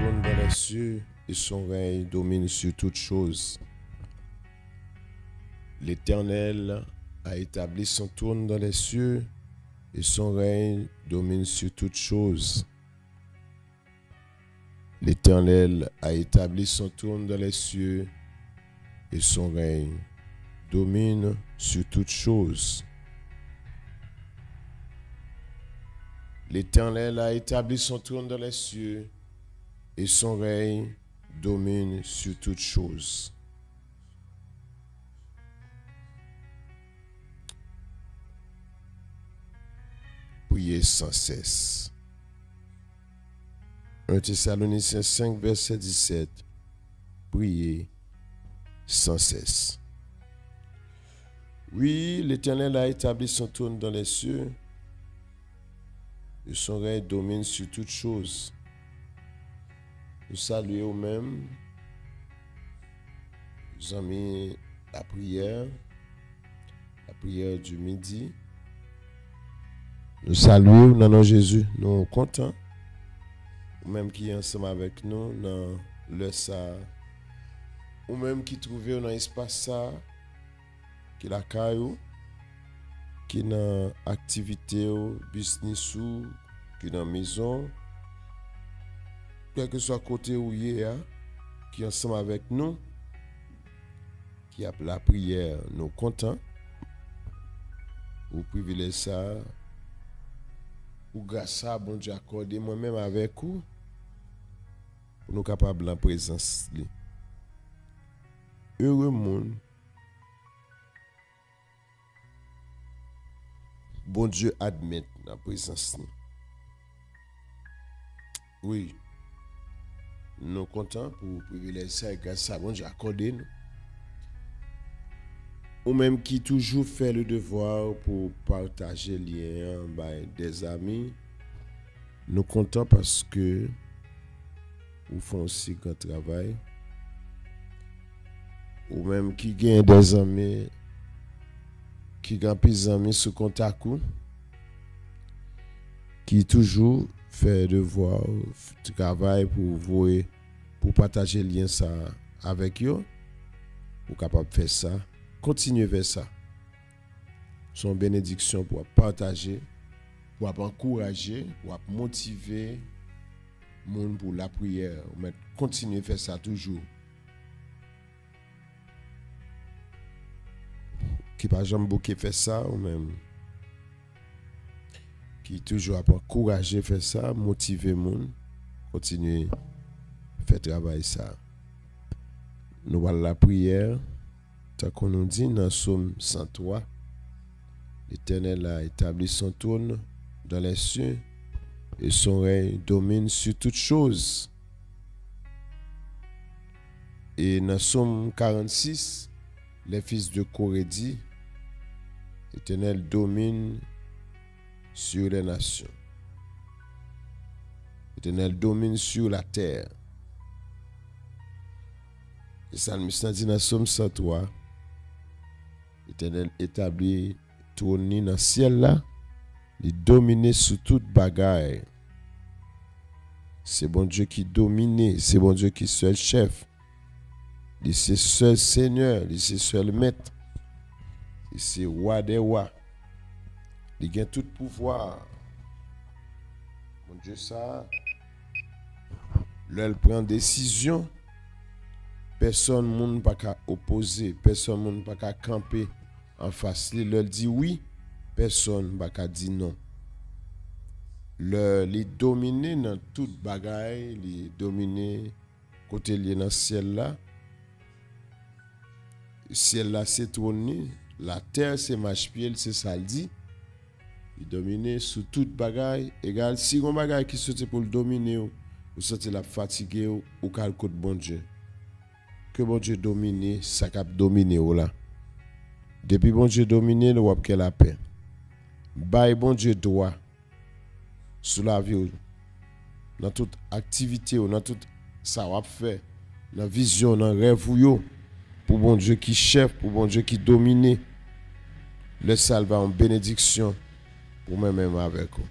trône dans les cieux et son règne domine sur toutes choses. L'Éternel a établi son trône dans les cieux et son règne domine sur toutes choses. L'Éternel a établi son trône dans les cieux et son règne domine sur toutes choses. L'Éternel a établi son trône dans les cieux et son règne domine sur toutes choses. Priez sans cesse. 1 Thessaloniciens 5, verset 17. Priez sans cesse. Oui, l'Éternel a établi son trône dans les cieux et son règne domine sur toutes choses. Nous saluons même, nous avons mis la prière du midi. Nous saluons dans nos Jésus, nous sommes contents, même qui est ensemble avec nous dans le ça, ou même qui trouvait dans l'espace ça, qui la caillou, qui dans activité ou business ou qui dans maison, quel que soit côté où il est, qui est ensemble avec nous, qui a la prière, nous contents, ou privilège ça. Ou grâce à bon Dieu accordé moi-même avec vous pour nous capables en présence. Heureux monde. Bon Dieu admet la présence. Oui. Nous sommes contents pour privilège ça et grâce à bon Dieu accordé nous. Ou même qui toujours fait le devoir pour partager les liens avec des amis. Nous comptons parce que vous font aussi grand travail. Ou même qui gagne des amis, qui gagne des amis sous contact, qui toujours fait le devoir, travail pour vous, pour partager les liens ça avec eux. Vous capable de faire ça. Continuez vers ça. Son bénédiction pour partager, pour encourager, pour motiver le monde pour la prière. Mais continuez à faire ça toujours. Qui pas jamais beaucoup faire ça ou même qui toujours encourager faire ça, motiver le monde, continuez à faire travail ça. Nous voilà la prière. Tant qu'on nous dit dans Psaume 103, l'Éternel a établi son trône dans les cieux et son règne domine sur toutes choses. Et dans Psaume 46, les fils de Corée disent, l'Éternel domine sur les nations. L'Éternel domine sur la terre. Et ça nous dit dans Psaume 103, l'Éternel établit trône dans le ciel là, il domine sur toute bagaille. C'est bon Dieu qui domine, c'est bon Dieu qui est seul chef. Il est seul Seigneur, il est seul maître. Il est roi des rois. Il a tout pouvoir. Mon Dieu ça, là il prend décision. Personne ne peut pas opposer, personne ne peut pas camper en face. Il dit oui, personne ne peut pas dire non. Il domine dans toute bagaille, il domine côté lié dans le ciel là. Le ciel là c'est trône, la terre c'est marche-pied, c'est ça le dit. Il domine sur toute bagaille. Égal, si on bagaille qui sorti pour le dominer, ou sorti la fatigué ou calcul bon Dieu. Que bon Dieu domine, ça cap dominer là. Depuis bon Dieu domine, le wap la paix. Bye bon Dieu droit sous la vie, dans toute activité, dans toute ça wap fait, dans vision, dans rêve pour bon Dieu qui chef, pour bon Dieu qui domine. Le salve en bénédiction pour moi-même avec vous.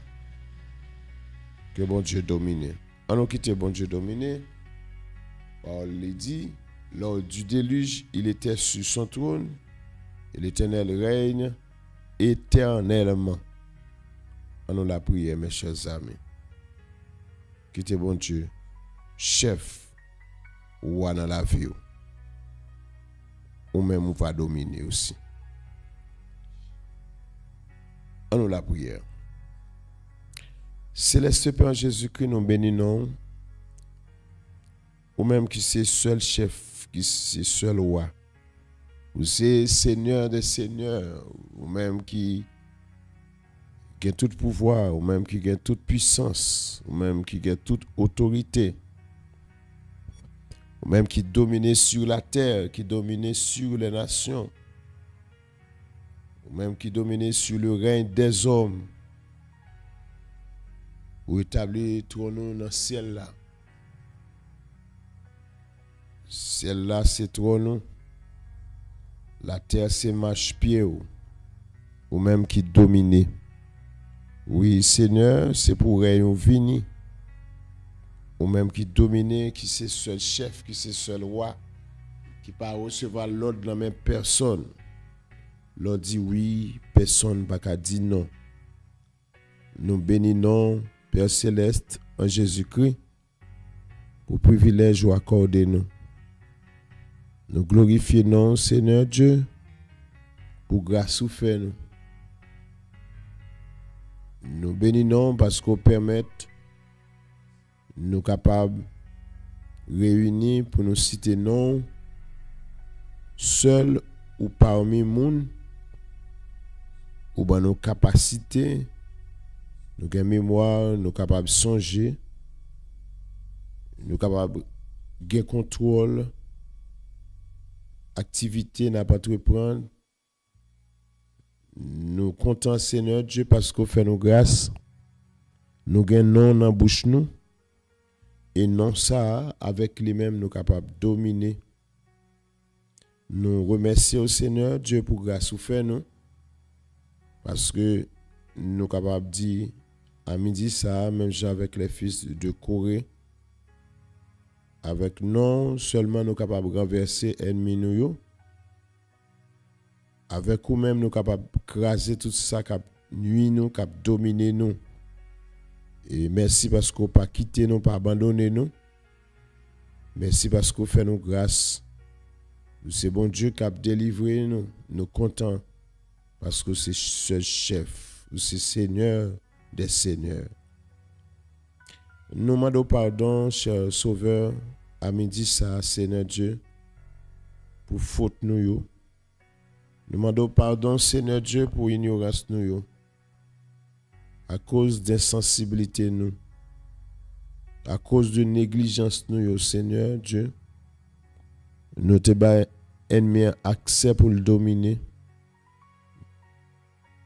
Que bon Dieu domine. On nous quitte bon Dieu dominer. On l'a dit, lors du déluge, il était sur son trône et l'Éternel règne éternellement. On nous la prière, mes chers amis. Quitte bon Dieu, chef, ou dans la vie, ou même ou va dominer aussi. On nous la prière. Céleste Père Jésus-Christ, nous bénissons. Ou même qui c'est seul chef, qui c'est seul roi. Ou c'est Seigneur des Seigneurs. Ou même qui a tout pouvoir. Ou même qui a toute puissance. Ou même qui a toute autorité. Ou même qui domine sur la terre, qui domine sur les nations. Ou même qui domine sur le règne des hommes. Ou établir trône dans le ciel là. Ciel là c'est trône. La terre c'est marche-pied ou même qui domine. Oui, Seigneur, c'est pour règne vini. Ou même qui domine, qui c'est seul chef, qui c'est seul roi, qui pas recevoir l'ordre de la même personne. L'ordre dit oui, personne ne va dire non. Nous bénissons Père Céleste en Jésus-Christ pour privilège ou accorder nous. Nous glorifions Seigneur Dieu pour grâce ou fait nous. Nous bénissons parce qu'on permet nous capables réunis pour nous citer non seul ou parmi monde ou dans nos capacités, nous avons mémoire, nous capables de songer, nous capables de contrôle, activité n'a pas de prendre. Nous comptons Seigneur Dieu parce qu'on fait nos grâces. Nous gagnons non dans bouche nous. Et non ça, avec lui-même, nous capables de dominer. Nous remercions au Seigneur Dieu pour grâce ou fait nous. Parce que nous capables de dire à midi ça, même avec les fils de Corée. Avec non seulement nous capables de renverser ennemis nous. Avec nous-mêmes, nous capables de craser tout ça qui nuit nous, qui dominer nous. Et merci parce qu'on pas quitté nous, pas abandonné nous. Merci parce qu'on fait nous grâce. C'est bon Dieu qui a délivré nous. Nous contents parce que c'est ce chef, c'est Seigneur des Seigneurs. Nous demandons pardon, cher Sauveur, à midi ça, Seigneur Dieu, pour faute nous. Nous demandons pardon, Seigneur Dieu, pour ignorance nous. À cause d'insensibilité nous. À cause de négligence nous, Seigneur Dieu. Nous te bas ennemi accès pour le dominer.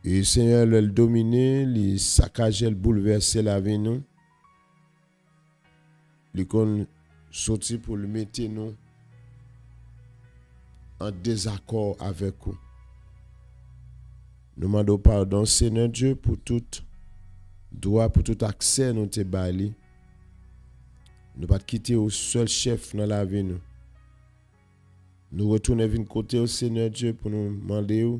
Et Seigneur, le dominer, le saccager, le bouleverser la vie nous. Le qu'on sorti pour le mettre nous en désaccord avec vous. Nous demandons pardon, Seigneur Dieu, pour tout droit, pour tout accès nous te bali. Nous pas quitter au seul chef dans la vie nous. Nous retournons vers côté au Seigneur Dieu pour nous demander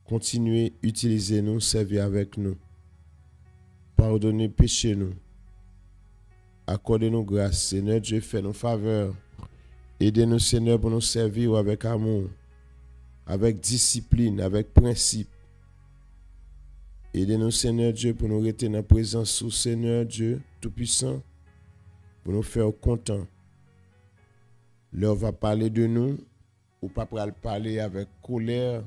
continuer à utiliser nous, servir avec nous. Pardonnez péché nous. Accordez-nous grâce, Seigneur Dieu, fais-nous faveur. Aidez-nous, Seigneur, pour nous servir avec amour, avec discipline, avec principe. Aidez-nous, Seigneur Dieu, pour nous rester dans la présence du Seigneur Dieu Tout-Puissant, pour nous faire content. L'heure va parler de nous, ou pas pour parler avec colère.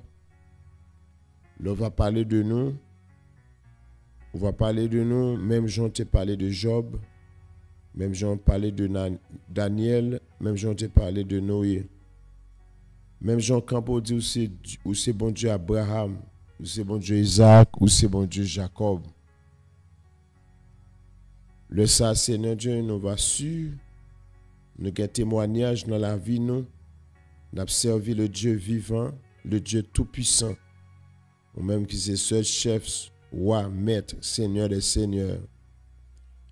L'heure va parler de nous, on va parler de nous, même Jean t'a parlé de Job, même Jean parlait de Daniel, même Jean t'a parlé de Noé. Même Jean Campo dit où c'est bon Dieu Abraham, où c'est bon Dieu Isaac, où c'est bon Dieu Jacob. Le ça, Seigneur Dieu, nous va sûr, nous avons témoignage dans la vie, nous avons servi le Dieu vivant, le Dieu tout-puissant, ou même qui c'est seul chef, roi, maître, Seigneur des Seigneurs.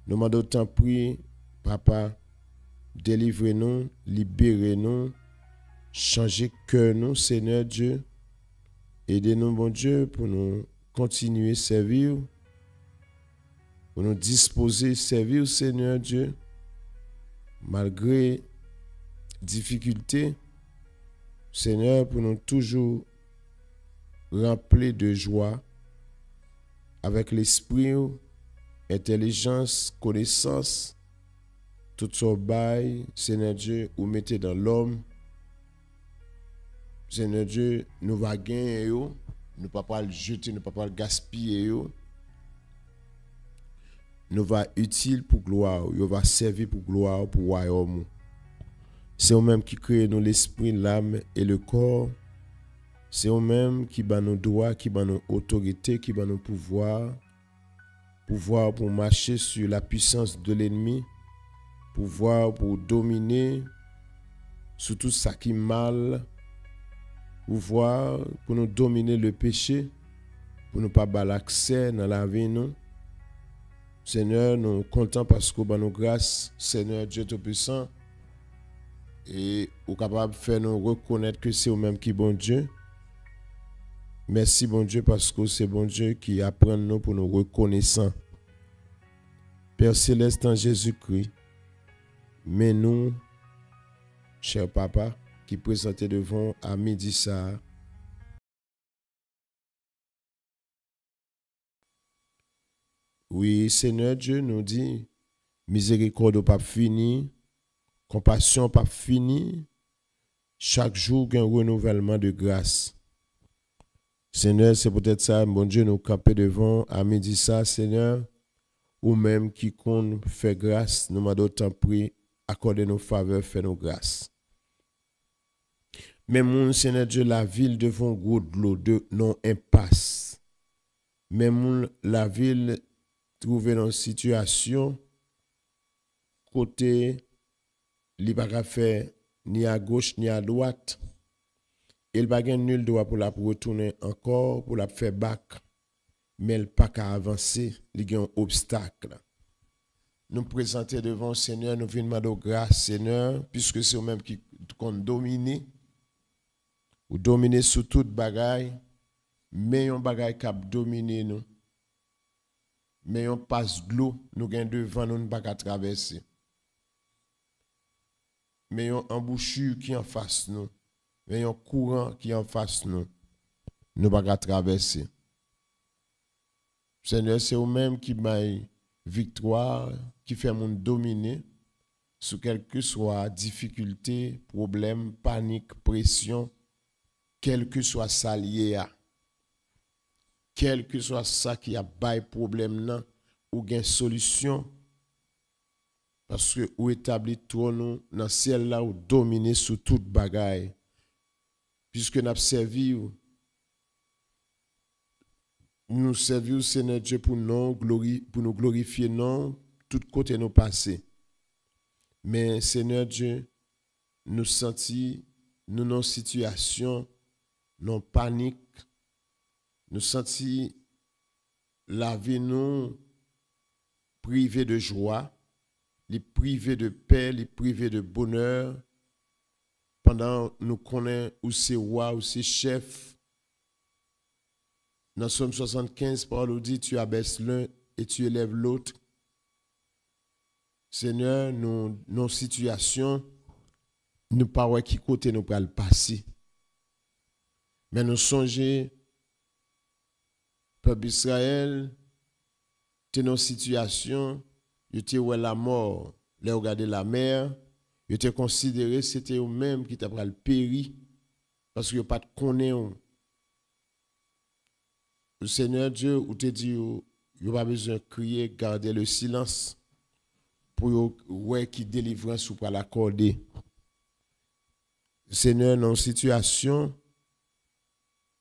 Nous demandons tant pris, Papa, délivrez-nous, libérez-nous, changez cœur nous, Seigneur Dieu. Aidez-nous, bon Dieu, pour nous continuer à servir, pour nous disposer à servir, Seigneur Dieu, malgré difficultés, Seigneur, pour nous toujours remplir de joie, avec l'esprit, intelligence, connaissance, tout ce bail, Seigneur Dieu, ou mettez dans l'homme. Seigneur Dieu, nous va gagner, nous ne pouvons pas le jeter, nous ne pouvons pas le gaspiller. Nous va utile pour gloire, nous va servir pour gloire, pour royaume. C'est eux-mêmes qui créent nous l'esprit, l'âme et le corps. C'est eux-mêmes qui bat nos droits, qui bat nos autorités, qui bat nos pouvoirs. Pouvoir pour marcher sur la puissance de l'ennemi. Pouvoir pour dominer sur tout ça qui est mal. Pouvoir pour nous dominer le péché. Pour ne pas avoir l'accès dans la vie, nous. Seigneur, nous sommes contents parce que nous grâce, Seigneur Dieu Tout-Puissant. Et nous sommes capables de faire nous reconnaître que c'est vous-même qui est bon Dieu. Merci, bon Dieu, parce que c'est bon Dieu qui apprend nous pour nous reconnaissant. Père Céleste en Jésus-Christ, mais nous, cher Papa, qui présentait devant à midi ça. Oui, Seigneur Dieu nous dit, miséricorde pas fini, compassion pas fini, chaque jour un renouvellement de grâce. Seigneur, c'est peut-être ça, bon Dieu, nous camper devant à midi ça, Seigneur, ou même qui compte fait grâce, nous m'a d'autant pris, accorder nos faveurs, faire nos grâces. Mais mon Seigneur Dieu, la ville devant gros de l'eau, de non impasse. Mais mon la ville trouvé dans une situation côté li pas faire ni à gauche ni à droite. Il n'a pas nul droit pour la retourner encore, pour la faire back. Mais il n'a pas qu'à avancer, il y a un obstacle. Nous présenter devant le Seigneur, nous venons demander grâce, Seigneur, puisque c'est nous-mêmes qui domine, ou dominer sur toute bagaille, mais un bagaille qui a dominé nous. Mais on passe de l'eau, nous gagnons devant nous, nous ne pouvons pas traverser. Mais on embouchure qui en face nous. Mais un courant qui en face nous, nous ne pouvons pas traverser. Seigneur, c'est vous-même qui m'a victoire, qui fait mon dominer, sous quelle que soit difficulté, problème, panique, pression, quel que soit ça lié à. Quel que soit ça qui a bail problème là, ou gain solution, parce que ou établit tout nous dans ciel là ou dominer sur toute bagaille. Puisque nous avons servi, nous servons Seigneur Dieu pour nous glorifier, non, tout côté nous passer. Mais Seigneur Dieu, nous sentis, nous dans situation, non panique, nous sentis la vie nous privée de joie, les privés de paix, les privés de bonheur. Pendant nous connaissons où c'est roi, où c'est chef. Dans Somme 75, Paul dit, tu abaisses l'un et tu élèves l'autre. Seigneur, nos situations, nous ne savons pas qui côté nous pourrons le passer. Mais nous songeons, peuple Israël, dans nos situations, il était où la mort, les regarder la mer. Yo te considéré c'était eux-mêmes qui t'a pral péri parce que yo pas de connaît. Le Seigneur Dieu ou te dit yo pas besoin de crier, garder le silence pour yo ouais qui délivrance ou pas l'accorder. Seigneur dans situation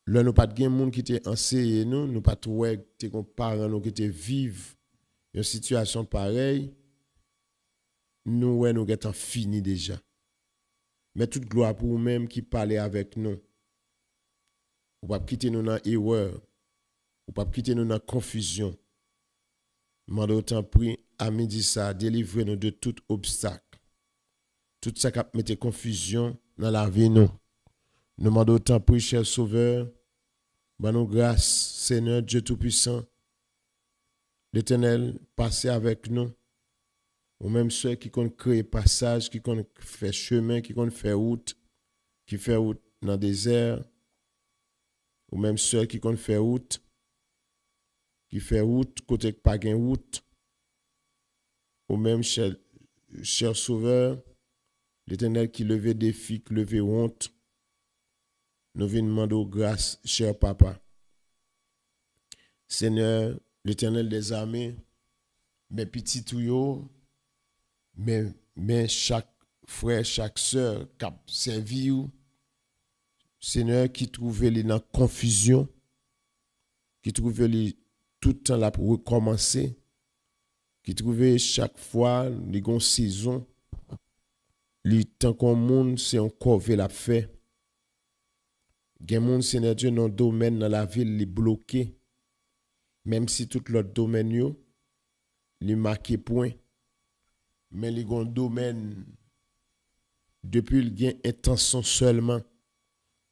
là nous pas de gen monde qui te enseigné nous pas ouais te parents nous qui te vivent une situation pareille. Nous, ouais, nous sommes finis déjà. Mais toute gloire pour vous-même qui parlez avec nous. Ou pas quitter nous dans l'erreur. Ou pas quitter nous dans la confusion. Demandez autant pris à midi ça, délivrez-nous de tout obstacle. Tout ça qui mette confusion dans la vie nous. Nous demandons autant pour cher Sauveur, ben nous grâce, Seigneur Dieu Tout-Puissant, l'Éternel, passez avec nous. Ou même ceux qui ont créé passage, qui ont fait chemin, qui ont fait route dans le désert. Ou même ceux qui ont fait route, côté pas de route. Ou même cher Sauveur, l'Éternel qui levait défi, qui levait honte. Nous venons demander grâce, cher Papa. Seigneur, l'Éternel des armées, mes petits tuyaux, mais chaque frère, chaque sœur qui a servi, Seigneur, qui trouvait dans la confusion, qui trouvait tout le temps là pour recommencer, qui trouvait chaque fois les gon saison, les temps qu'on monde, c'est encore la fait. Gen moun, Seigneur Dieu, dans le domaine, dans la ville, les bloqué. Même si tout l'autre domaine, les marqué point. Mais les gon domaine, depuis le gain intention seulement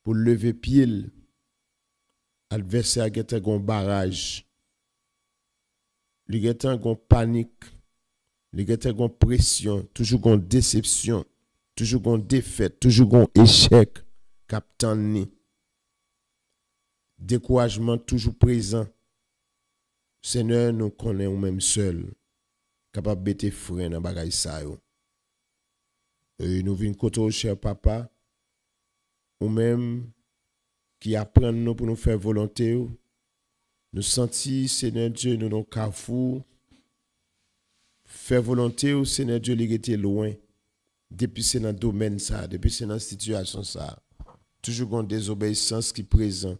pour lever pied, adversaire a gon barrage. Il a gon panique. Il a gon pression, toujours gon déception, toujours gon défaite, toujours gon échec. Captain ni. Découragement toujours présent. Seigneur, nous connaissons même seul, capable de mettre frein dans bagay sa yo. Et nous venons côté cher papa, ou même qui apprend nous pour nous faire volonté. Nous sentis, Seigneur Dieu, nous dans carrefour. Faire volonté, Seigneur Dieu, il était loin. Depuis c'est dans le domaine ça, depuis c'est dans la situation ça. Toujours une désobéissance qui est présente.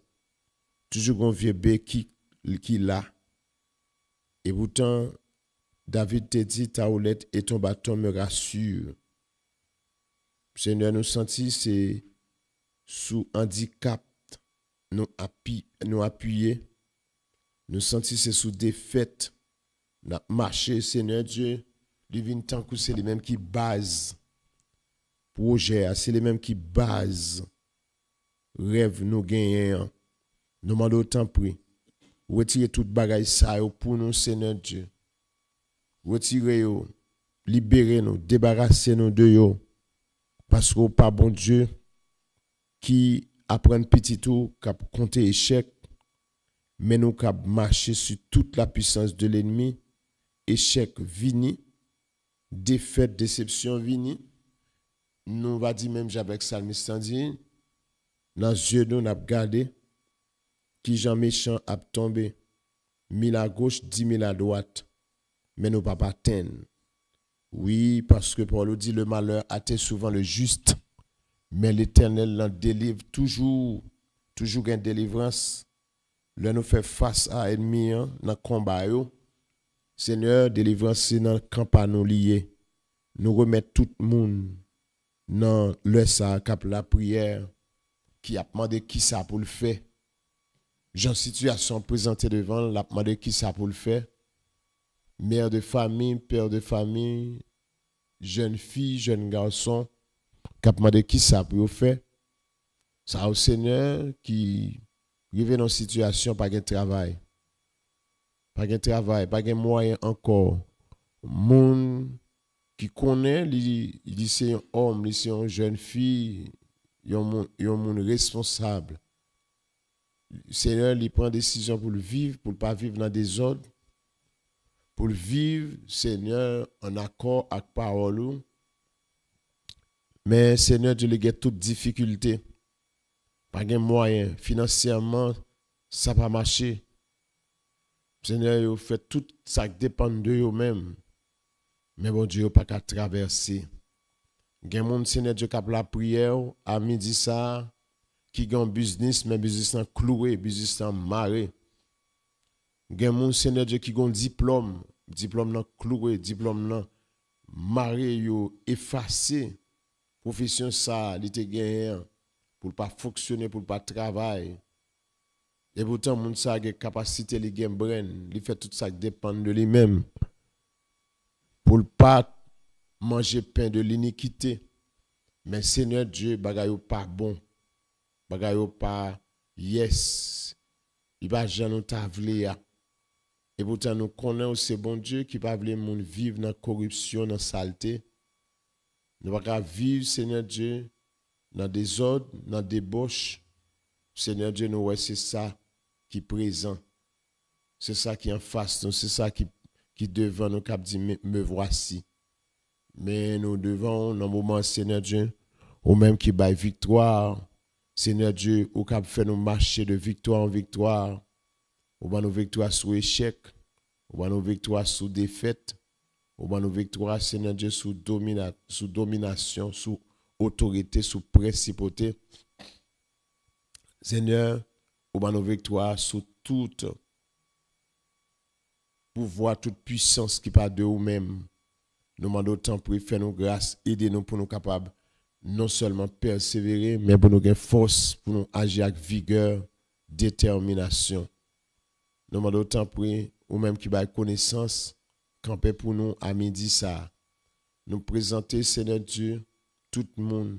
Toujours un vieux bé qui là. Et pourtant, David te dit, ta houlette et ton bâton me rassurent. Seigneur, nous sentis, c'est sous handicap, nous appuyer. Nous sentis, c'est sous défaite. Nous marcher, Seigneur Dieu. Divine tant que c'est les mêmes qui base projet, c'est les mêmes qui base rêve nous gagnons. Nous demandons autant prix. Retirez toute bagaille ça pour nous, Seigneur Dieu. Retirez-nous, libérez-nous, débarrassez-nous de yo. Parce que pas bon Dieu qui apprend petit tout, qui compter échec, mais nous qui marcher sur toute la puissance de l'ennemi, échec vini, défaite, déception vini. Nous va dire même avec Psalmiste dit, dans les yeux nous n'a gardé qui Jean méchant a tombé, 1000 à gauche, 10 000 à droite, mais nous pas atteindre. Oui, parce que Paul dit le malheur atteint souvent le juste, mais l'Éternel l'en délivre toujours une délivrance. Là nous fait face à l'ennemi dans le combat. Seigneur, délivrance c'est dans le camp à nous lié. Nous remettre tout le monde dans le ça cap la prière qui a demandé qui ça pour le faire. Jean situation présentée devant, l'a demandé qui ça pour le faire. Mère de famille, père de famille, jeune fille, jeune garçon, qui a demandé qui ça pour le faire. Ça au Seigneur qui arrive dans une situation pas de travail. Pas de travail, pas de moyen encore. Moun qui connaît, il dit c'est un homme, c'est une jeune fille, il y a un monde responsable. Seigneur, il prend décision pour le vivre, pour ne pas vivre dans des ordres. Pour le vivre, Seigneur, en accord avec la parole. Mais Seigneur, Dieu, il y a toutes difficultés. Pas de moyens. Financièrement, ça n'a pas marché. Seigneur, vous fait tout ça qui dépend de vous-même. Mais bon Dieu, pas qu'à traverser. Il y a des gens, Seigneur Dieu, qui a la prière à midi ça. Qui ont un business, mais business en cloué, business en maré. Gen moun Seigneur Dieu qui ont un diplôme nan cloué, diplôme nan maré yo effacé. Profession ça, li te gagné pour pas fonctionner, pour pas travailler. Et pourtant moun sa gen capacité li gen brain, li fait tout ça qui dépend de lui-même. pour ne pas manger pain de l'iniquité. Mais Seigneur Dieu, bagay yo pas bon, bagay yo pas yes, il va jamais nous t'avler ya. Et pourtant nous connaissons ce bon Dieu qui va vouloir moun vivre dans la corruption, dans la saleté. Nous ne pouvons pas vivre, Seigneur Dieu, dans le désordre, dans la débauche. Seigneur Dieu, nous ouais, c'est ça qui est présent. C'est ça qui est en face nous, c'est ça qui devant nous, qui dit me voici. Mais nous devons, dans le moment, Seigneur Dieu, ou même qui baille victoire, Seigneur Dieu, ou qui fait nous marcher de victoire en victoire, ou bien nos victoires sous échec, ou bien nos victoires sous défaite, ou bien nos victoires, Seigneur Dieu, sous domination, sous autorité, sous principauté. Seigneur, ou bien nos victoires sous toute pouvoir, toute puissance qui part de nous-mêmes. Nous demandons autant pour faire nos grâces, aider-nous pour nous capables non seulement persévérer, mais pour nous avoir force, pour nous agir avec vigueur, détermination. Nous demandons autant pour ou même qui va connaissance, camper pour nous à midi ça. Nous présenter, Seigneur Dieu, tout le monde,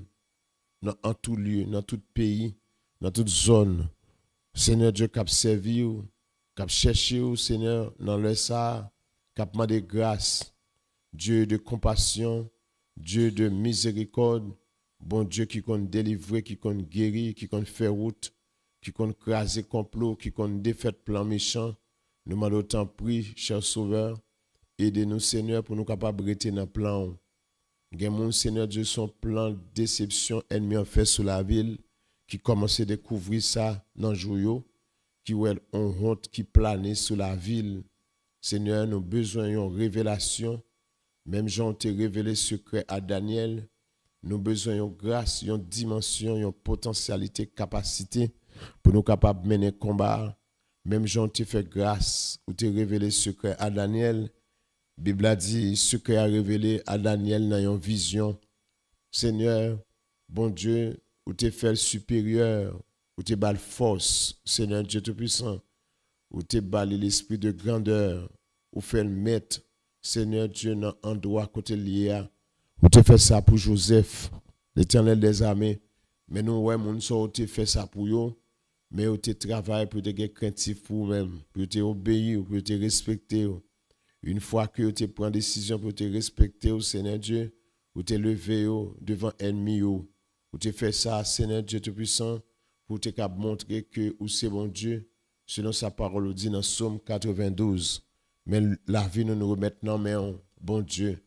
en tout lieu, dans tout pays, dans toute zone. Seigneur Dieu, qui a servi, qui a cherché, Seigneur, dans le ça, qui a demandé grâce. Dieu de compassion, Dieu de miséricorde, bon Dieu qui compte délivrer, qui compte guérir, qui compte faire route, qui compte craser complot, qui compte défaire plan méchant. Nous demandons autant prie, cher Sauveur, aidez-nous, Seigneur, pour nous capables de rester dans le plan. Mon Seigneur Dieu, son plan de déception, ennemi en fait sur la ville, qui commence à découvrir ça dans le jour, qui ont honte, qui plane sur la ville. Seigneur, nous avons besoin d'une révélation. Même Jean t'a révélé secret à Daniel. Nous avons besoin d'une grâce, d'une dimension, d'une potentialité, capacité pour nous capables de mener le combat. Même Jean t'a fait grâce ou t'a révélé secret à Daniel. La Bible a dit, secret a révélé à Daniel dans une vision. Seigneur, bon Dieu, ou t'a fait le supérieur, ou t'a bal force, Seigneur Dieu Tout-Puissant, ou t'a bal l'esprit de grandeur, ou fait le maître. Seigneur Dieu, dans un endroit côté lié, ou te fait ça pour Joseph, l'Éternel des armées. Mais nous, ouais, mon soeur, tu fait ça pour eux, mais tu travailles pour te être craintif pour vous-même, pour te obéir, pour te respecter. Une fois que tu prends décision pour te respecter, Seigneur Dieu, ou te lever devant l'ennemi, ou tu fais ça, Seigneur Dieu Tout-Puissant, pour te montrer que c'est bon Dieu, selon sa parole, dit dans Psaume 92. Mais la vie nous remet dans mais bon Dieu.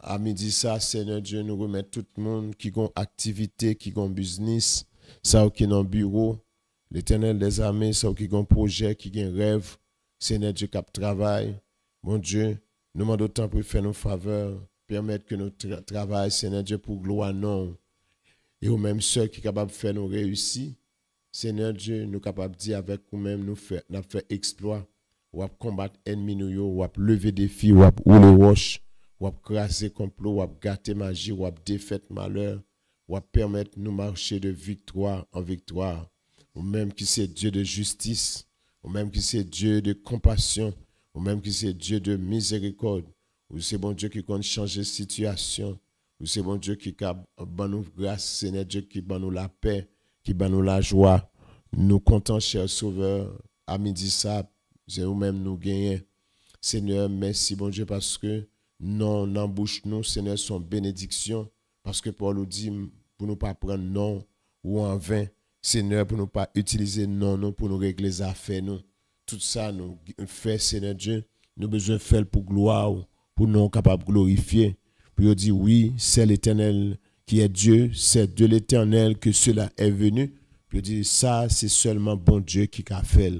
À midi ça, Seigneur Dieu, nous remet tout le monde qui a activité, qui a business, ça qui est dans bureau, l'Éternel des armées, ça qui a projet, qui a rêve, Seigneur Dieu qui travaille. Bon Dieu, nous demandons autant pour faire nos faveurs, permettre que nous travaillons, Seigneur Dieu, pour gloire non. Et au même seul qui est capable de faire nous réussir, Seigneur Dieu, nous sommes capables de dire avec nous-mêmes, nous faire exploit. Ou combattre ennemi nous ou lever défi ou rouler roche ou craser complot ou gâter magie ou défaite malheur ou permettre nous marcher de victoire en victoire ou même qui c'est Dieu de justice ou même qui c'est Dieu de compassion ou même qui c'est Dieu de miséricorde ou c'est bon Dieu qui compte changer situation ou c'est bon Dieu qui ban nous grâce, Seigneur Dieu qui ban nous la paix, qui ban nous la joie. Nous comptons, cher Sauveur, à midi ça c'est nous-mêmes nous gagnons. Seigneur, merci, bon Dieu, parce que non, dans bouche nous, Seigneur, sont bénédictions. Parce que Paul nous dit, pour ne pas prendre non ou en vain, Seigneur, pour ne pas utiliser non, pour nous régler les affaires, nous. Tout ça, nous fait, Seigneur Dieu, nous besoin de faire pour gloire, pour nous capables de glorifier. Puis on dit, oui, c'est l'Éternel qui est Dieu, c'est de l'Éternel que cela est venu. Puis on dit, ça, c'est seulement bon Dieu qui a fait.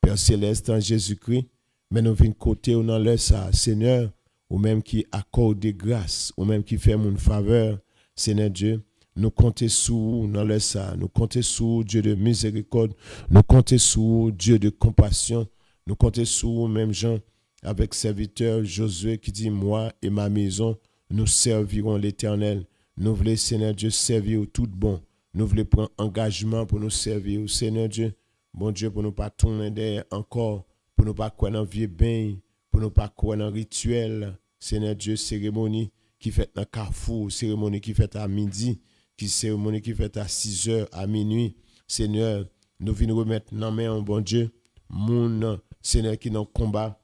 Père Céleste en Jésus-Christ, mais nous venons côté ou dans le ça, Seigneur, ou même qui accorde des grâces, ou même qui fait mon faveur, Seigneur Dieu, nous comptons sur dans le ça, nous comptons sur Dieu de miséricorde, nous comptons sur Dieu de compassion, nous comptons sur même Jean avec serviteur Josué qui dit moi et ma maison, nous servirons l'Éternel. Nous voulons, Seigneur Dieu, servir tout bon. Nous voulons prendre engagement pour nous servir, Seigneur Dieu. Bon Dieu, pour ne pas tourner derrière encore, pour ne pas croire dans vieux bain, pour ne pas croire dans rituel, Seigneur Dieu, cérémonie qui fait dans Carrefour, cérémonie qui fait à midi, cérémonie qui fait à 6 heures, à minuit. Seigneur, nous venons remettre dans main en bon Dieu, mon Seigneur qui dans combat.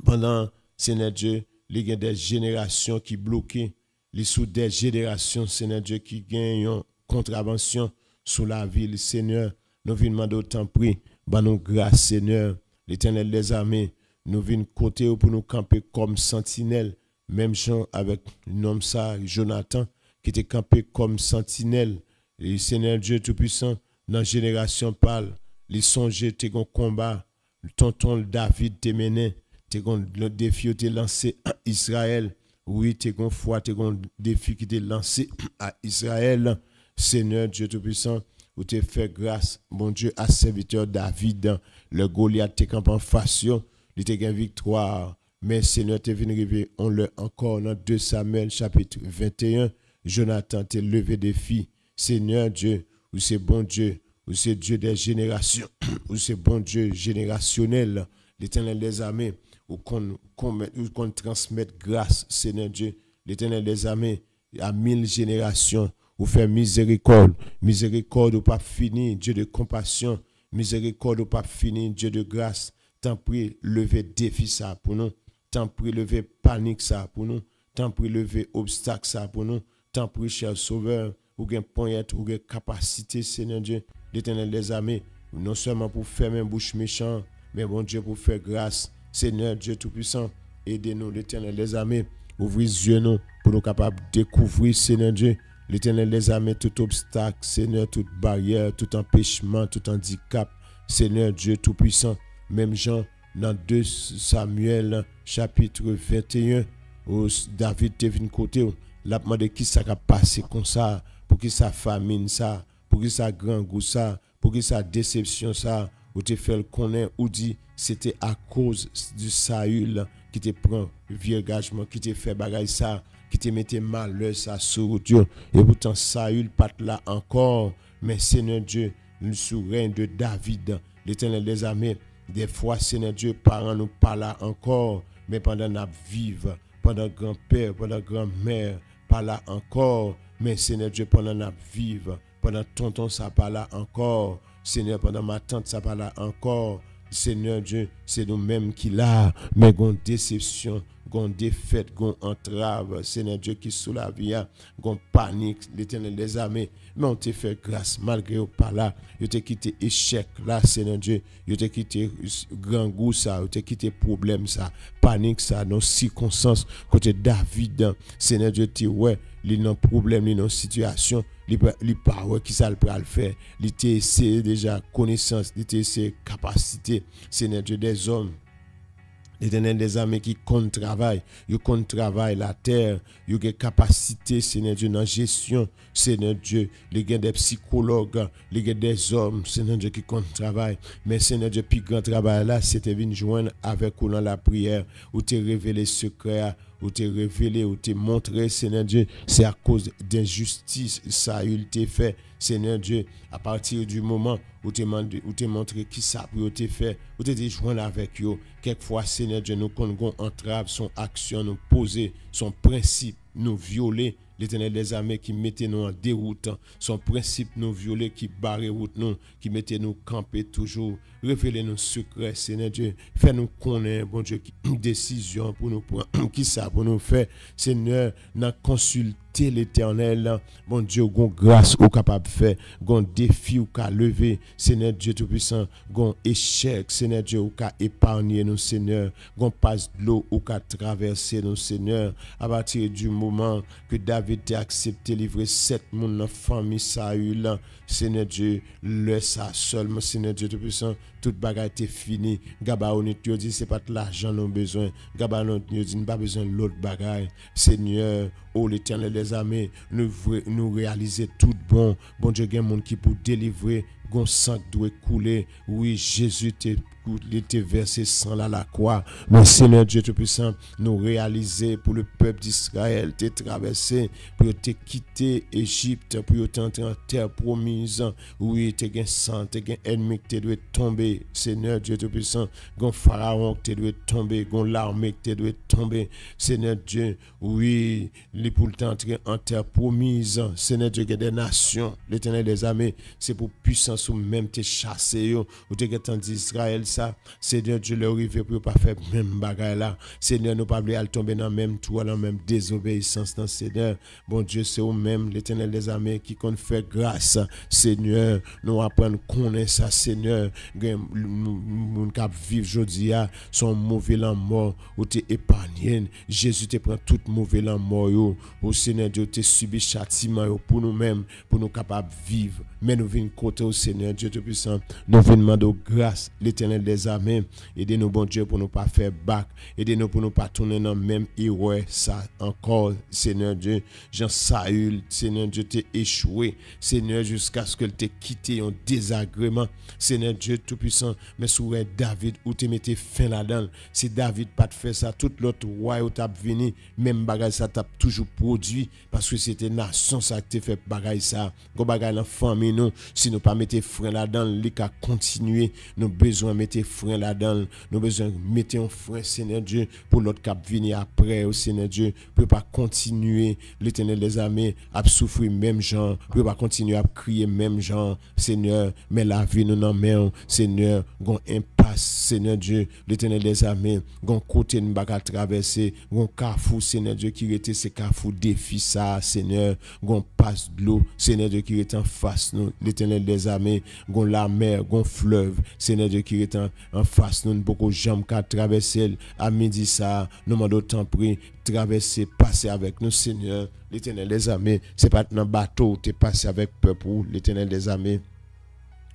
Pendant, Seigneur Dieu, il y a des générations qui bloquent, les sous des générations, Seigneur Dieu, qui gagnent une contravention sous la ville, Seigneur. Nous venons demander autant prix, bah nous grâce, Seigneur, l'Éternel des armées. Nous venons côté pour nous camper comme sentinelle. Même gens avec l'homme ça, Jonathan, qui était campé comme sentinelle. Et Seigneur Dieu Tout-Puissant, dans la génération parle, les songes, t'es un combat, tonton David t'es mené, t'es le défi t'es lancé à Israël. Oui, t'es un foi, t'es un défi qui t'est lancé à Israël. Seigneur Dieu Tout-Puissant, où t'es fait grâce, mon Dieu, à serviteur David, le Goliath t'es campé en face, il t'es une victoire. Mais Seigneur, t'es venu arriver, on le encore dans 2 Samuel chapitre 21. Jonathan t'es levé des filles. Seigneur Dieu, où c'est bon Dieu, où c'est Dieu des générations, où c'est bon Dieu générationnel, l'Éternel des armées, où qu'on transmette grâce, Seigneur Dieu, l'Éternel des armées, à 1000 générations, où fait miséricorde, miséricorde ou pas fini, Dieu de compassion, miséricorde ou pas fini, Dieu de grâce. Tant pis lever défi ça pour nous, tant pis lever panique ça pour nous, tant pis lever obstacle ça pour nous, tant pis cher sauveur, ou gain poignette, ou gain capacité, Seigneur Dieu, l'Éternel des armées, non seulement pour fermer bouche méchant, mais bon Dieu pour faire grâce, Seigneur Dieu Tout-Puissant, aidez-nous, l'Éternel des armées, ouvrez les yeux nous, pour nous capables de découvrir, Seigneur Dieu, l'Éternel des armées, tout obstacle, Seigneur, toute barrière, tout empêchement, tout handicap, Seigneur Dieu Tout-Puissant. Même Jean, dans 2 Samuel, chapitre 21, où David est venu côté, l'a demandé qui ça a passé comme ça, pour qui ça famine ça, pour qui ça grand goût ça, pour qui ça déception ça, ou te fait le connaître, ou dit c'était à cause du Saül qui te prend vieux engagement, qui te fait bagaille ça, qui te mettait malheur ça sur Dieu. Et pourtant Saül pas là encore, mais Seigneur Dieu, le souverain de David, l'Éternel des armées. Des fois, Seigneur Dieu, parents nous pas là encore, mais pendant nous vivons, pendant grand-père, pendant grand-mère, pas là encore, mais Seigneur Dieu, pendant nous vivons, pendant tonton, ça pas là encore, Seigneur, pendant ma tante, ça pas là encore, Seigneur Dieu, c'est nous-mêmes qui là, mais gon déception, gon défaite, gon entrave, Seigneur Dieu qui sous la vie, gon panique, l'Éternel des armées, mais on te fait grâce malgré ou pas là, yo te quitté échec là, Seigneur Dieu, yo te quitté grand goût ça, yo te quitté problème ça, panique ça, nos circonstances, côté David, Seigneur Dieu, tu ouais, li non problème, li non situation, li pas ouais qui ça le peut le faire, li te essayé déjà connaissance, li te essayé capacité, Seigneur Dieu des hommes. L'Éternel des armées qui compte travail, il compte travail la terre, il a capacité, Seigneur Dieu, dans la gestion, Seigneur Dieu, il y a des psychologues, il y a des hommes, Seigneur Dieu, qui compte travail. Mais Seigneur Dieu, plus grand travail là, c'était venir joindre avec vous dans la prière, où tu révélé secret, où tu révélé, où tu montré, Seigneur Dieu, c'est à cause d'injustice, ça il t'a fait, Seigneur Dieu, à partir du moment où tu montré qui ça pour te faire, où tu te joindre avec eux, quelquefois, Seigneur Dieu, nous connaissons entrave, son action nous poser, son principe nous violer, l'Éternel des armées qui mettait nous en déroute, son principe nous violer, qui barre route nous, qui mettait nous camper toujours, révélez nos secrets, Seigneur Dieu, fais-nous connaître, bon Dieu, une décision pour nous prendre, qui ça pour nous faire, Seigneur, n'a consulté l'Éternel, bon Dieu, gon grâce ou capable de faire, gon défi ou qu'a lever, Seigneur Dieu Tout-Puissant, gon échec, Seigneur Dieu, ou qu'a épargner nous, Seigneur, gon passe de l'eau ou qu'a traverser nous, Seigneur, à partir du moment que David t'a accepté livrer 7 moun dans famille Saül, Seigneur Dieu, le ça seulement, Seigneur Dieu Tout-Puissant, toute bagarre était finie. Gaba on te dit c'est pas de l'argent nous besoin. Gaba on te dit pas besoin de l'autre bagarre. Seigneur, oh l'Éternel des armées, nous réaliser tout bon. Bon Dieu, il y a monde qui pour délivrer, gon sang doit couler. Oui, Jésus te il était versé sang là la croix. Mais Seigneur Dieu Tout-Puissant, nous réaliser pour le peuple d'Israël, te traversé, pour te quitter Égypte, pour te entrer en terre promise. Oui, te gen sang, te gen ennemi qui te doit tomber. Seigneur Dieu Tout-Puissant, gon pharaon qui te doit tomber, gon l'armée qui te doit tomber. Seigneur Dieu, oui, les pour t'entrer en terre promise. Seigneur Dieu, des nations, l'Éternel des armées, c'est pour puissance ou même te chasser ou te get en Israël ça. Seigneur Dieu, le rive pour pas faire même bagaille là. Seigneur, nous pas aller tomber dans même tour, dans même désobéissance dans Seigneur. Bon Dieu, c'est au même l'Éternel des armées qui compte faire grâce. Seigneur, nous apprendre connaître ça Seigneur. Moun cap vivre jodi a son mauvais lan mort ou te épargné. Jésus te prend tout mauvais lan mort yo. Au Seigneur Dieu te subi châtiment yo pour nous-mêmes, pour nous capables vivre. Mais nous venons côté au Seigneur Dieu Tout-Puissant. Nous venons demander grâce l'Éternel des armées. Aidez-nous bon Dieu pour nous pas faire bac. Aidez-nous pour nous pas tourner dans même erreur ça encore Seigneur Dieu. Jean Saül, Seigneur Dieu t'es échoué. Seigneur jusqu'à ce qu'elle t'ait quitté en désagrément. Seigneur Dieu Tout-Puissant, mais sur David où tu mettais fin là-dedans. Si David pas fait ça, tout l'autre roi où t'a venu, même bagage ça t'a toujours produit parce que c'était nation ça qui fait bagage ça. Go bagage dans famille nous, si nous pas mettre frein là-dedans, li ka continuer, nous besoin mettre frein là-dedans, nous besoin mettre un frein Seigneur Dieu pour l'autre cap venir après au Seigneur Dieu, pour pas continuer l'Éternel des armées à souffrir même gens, pour pas continuer à crier même gens Seigneur, mais la vie nous en main Seigneur, gon impasse Seigneur Dieu, l'Éternel des armées, gon côté nous pas traverser, gon carrefour Seigneur Dieu qui était ce carrefour défi ça Seigneur, gon passe de l'eau Seigneur Dieu qui est en face nous, l'Éternel des armées, gon la mer, gon fleuve Seigneur Dieu qui est en face nous, beaucoup jambes qu'à traverser à midi ça, nous demandons temps pris traverser, passer avec nous Seigneur, l'Éternel des armées, c'est pas dans bateau, tu es passé avec peuple, l'Éternel des armées.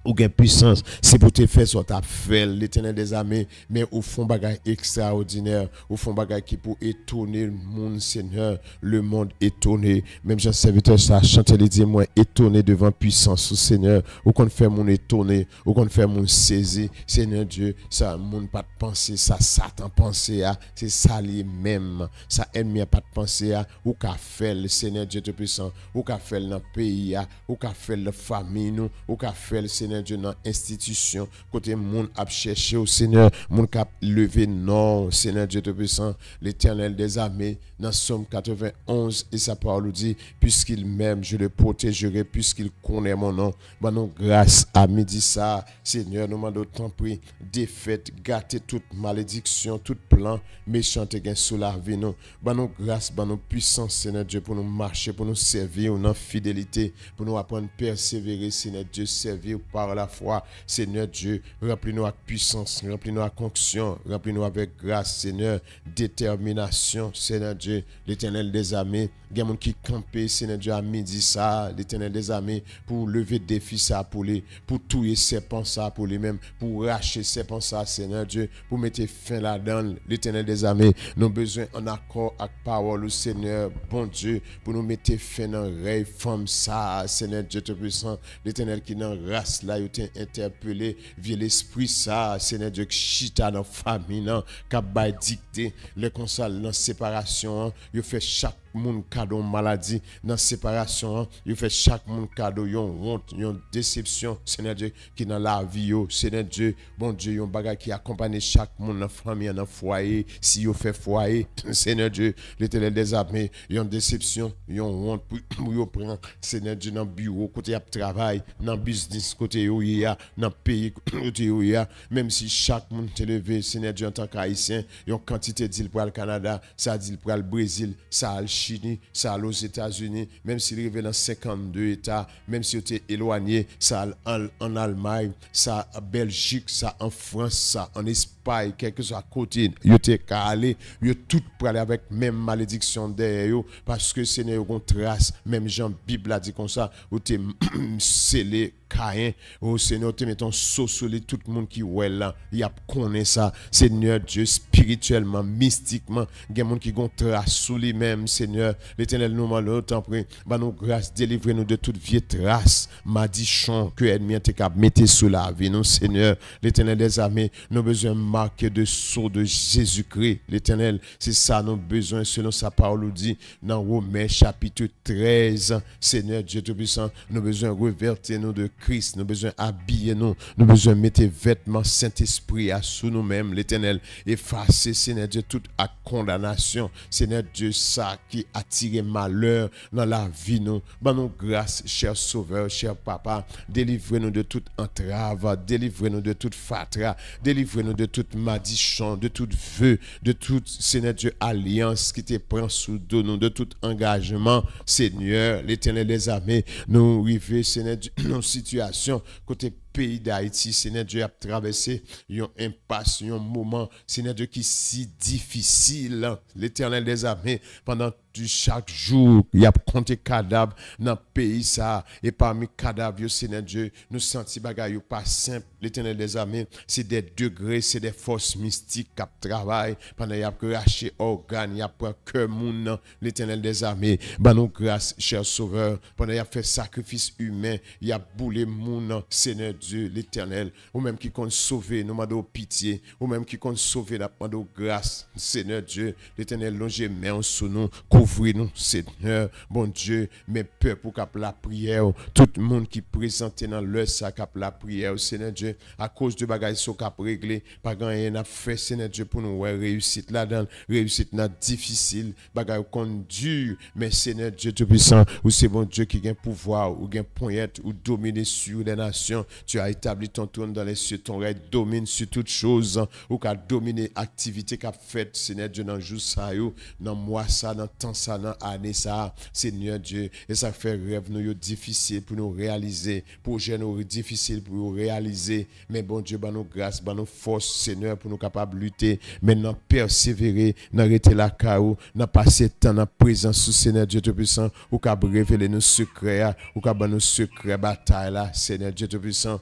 Ou gain puissance, c'est pour te faire soit ta fait l'Éternel des armées, mais au fond bagage extraordinaire, au fond bagage qui pour étonner le monde Seigneur, le monde étonné, même Jean serviteur ça chanter les dit moi étonné devant puissance au Seigneur, ou qu'on fait mon étonné, ou qu'on fait mon saisi, Seigneur Dieu, ça monde pas de penser, ça Satan penser à, c'est ça lui même, ça ennemi a pas de penser à, ou qu'a fait le Seigneur Dieu tout puissant, ou qu'a fait dans pays ou qu'a fait la famille nous, ou qu'a fait le Seigneur Dieu dans institution côté monde a cherché au Seigneur monde cap lever non Seigneur Dieu Tout-Puissant l'Éternel des armées dans Somme 91 et sa parole dit puisqu'il m'aime je le protégerai puisqu'il connaît mon nom bah non grâce à midi ça Seigneur nous demandons tant pris défaite gâter toute malédiction tout plan méchant et gain sous la vie nous bah non grâce bah non puissance Seigneur Dieu pour nous marcher pour nous servir dans fidélité pour nous apprendre persévérer Seigneur Dieu servir par la foi Seigneur Dieu remplis-nous avec puissance remplis-nous avec onction remplis-nous avec grâce Seigneur détermination Seigneur Dieu l'Éternel des armées il y a des gens qui campent Seigneur Dieu à midi ça l'Éternel des armées pour lever défi ça pour les pour tuer serpent ça pour les mêmes pour racher serpent ça Seigneur Dieu pour mettre fin là-dedans l'Éternel des armées nous besoin en accord avec parole au Seigneur bon Dieu pour nous mettre fin dans rêve femme ça Seigneur Dieu tout puissant l'Éternel qui dans race là il t'a interpellé via l'esprit ça Seigneur Dieu qui chita dans famille non qui a dicté le console dans séparation il fait chaque monde cadeau maladie dans séparation il fait chaque monde cadeau yon honte yon déception Seigneur Dieu qui dans la vie yo Seigneur Dieu bon Dieu yon bagage qui accompagne chaque monde dans famille dans foyer si yo fait foyer Seigneur Dieu l'Éternel des armées yon déception yon honte pour yo prend Seigneur Dieu dans bureau côté travail dans business côté yo ya dans pays côté yo ya même si chaque monde te levé Seigneur Dieu en tant qu'haïtien yon quantité d'île pour le Canada ça dit pour le Brésil ça Chine, ça aux États-Unis, même s'il arrive dans 52 États, même si tu es éloigné, ça en Allemagne, ça en Belgique, ça en France, ça en Espagne, quelque soit à côté, yo te calé, yo tout pour aller avec même malédiction derrière yo, parce que Seigneur une trace, même Jean Bible a dit comme ça, ou te scellé Caïn. Oh Seigneur, tu mets ton sceau sur tout le monde qui est là. Il y a connaît ça. Seigneur Dieu, spirituellement, mystiquement, il y a des gens qui ont trace sous lui-même, Seigneur. L'Éternel nous demande autant près. Bah nous grâce, délivrez-nous de toute vieille trace, madichon que l'ennemi a mettre sous la vie, nous, Seigneur. L'Éternel des armées, nous avons besoin de marquer de sceau de Jésus-Christ. L'Éternel, c'est ça, nous avons besoin, selon sa parole, nous dit dans Romains chapitre 13. Seigneur Dieu Tout-Puissant, nous avons besoin de revêtir nous de Christ, nous avons besoin d'habiller nous, nous avons besoin de mettre vêtements Saint-Esprit à sous nous-mêmes, l'Éternel, effacer, Seigneur Dieu, toute condamnation, Seigneur Dieu, ça qui attire malheur dans la vie, nous. Bah nous grâce, cher Sauveur, cher Papa, délivrez-nous de toute entrave, délivrez-nous de toute fatra, délivrez-nous de toute madichon, de toute vœu, de toute, Seigneur Dieu, alliance qui te prend sous dos, nous, de tout engagement, Seigneur, l'Éternel des armées, nous arrivons, Seigneur Dieu, dans une situation côté pays d'Haïti, Seigneur Dieu, a traversé un impasse, un moment, Seigneur Dieu, qui est si difficile. L'Éternel des armées, pendant chaque jour, il y a compté cadavres dans le pays, ça, et parmi cadavres, Seigneur Dieu, nous sentons bagaille pas simple. L'Éternel des armées, c'est des degrés, c'est des forces mystiques qui travaillent pendant qu'il y a craché organes, il y a pris cœur moun. L'Éternel des armées, bah nous grâce, cher Sauveur, pendant qu'il y a fait sacrifice humain, il y a boulé moun, Seigneur Dieu, l'Éternel, ou même qui compte sauver, nous demandons pitié, ou même qui compte sauver, nous demandons grâce, Seigneur Dieu, l'Éternel, longez main sous nous, couvrez-nous, Seigneur, bon Dieu, mes peurs pour cap la prière, tout le monde qui présente dans leur sac cap la prière, Seigneur Dieu, à cause de bagages sont cap réglé, pas rien n'a fait, Seigneur Dieu, pour nous réussite là-dedans, réussite n'a difficile, bagages qu'on dur, mais Seigneur Dieu Tout-Puissant, ou c'est bon Dieu qui a pouvoir, ou gain poignette, ou dominer sur les nations, tu as établi ton trône dans les cieux, ton règne domine sur toutes choses, ou qu'a dominer activité qu'a fait, Seigneur Dieu, dans le jour ça, dans mois ça, dans temps ça, dans année ça, Seigneur Dieu, et ça fait rêve nous difficile pour nous réaliser, projet nous difficile pour nous réaliser, mais bon Dieu, bah nous grâce, bah nous force, Seigneur, pour nous capables de lutter, maintenant persévérer, n'arrêter la chaos, n'a passer temps dans présence sous Seigneur Dieu Tout-Puissant, ou qu'a révéler nos secrets, ou qu'a nos secrets bataille là, Seigneur Dieu Tout-Puissant.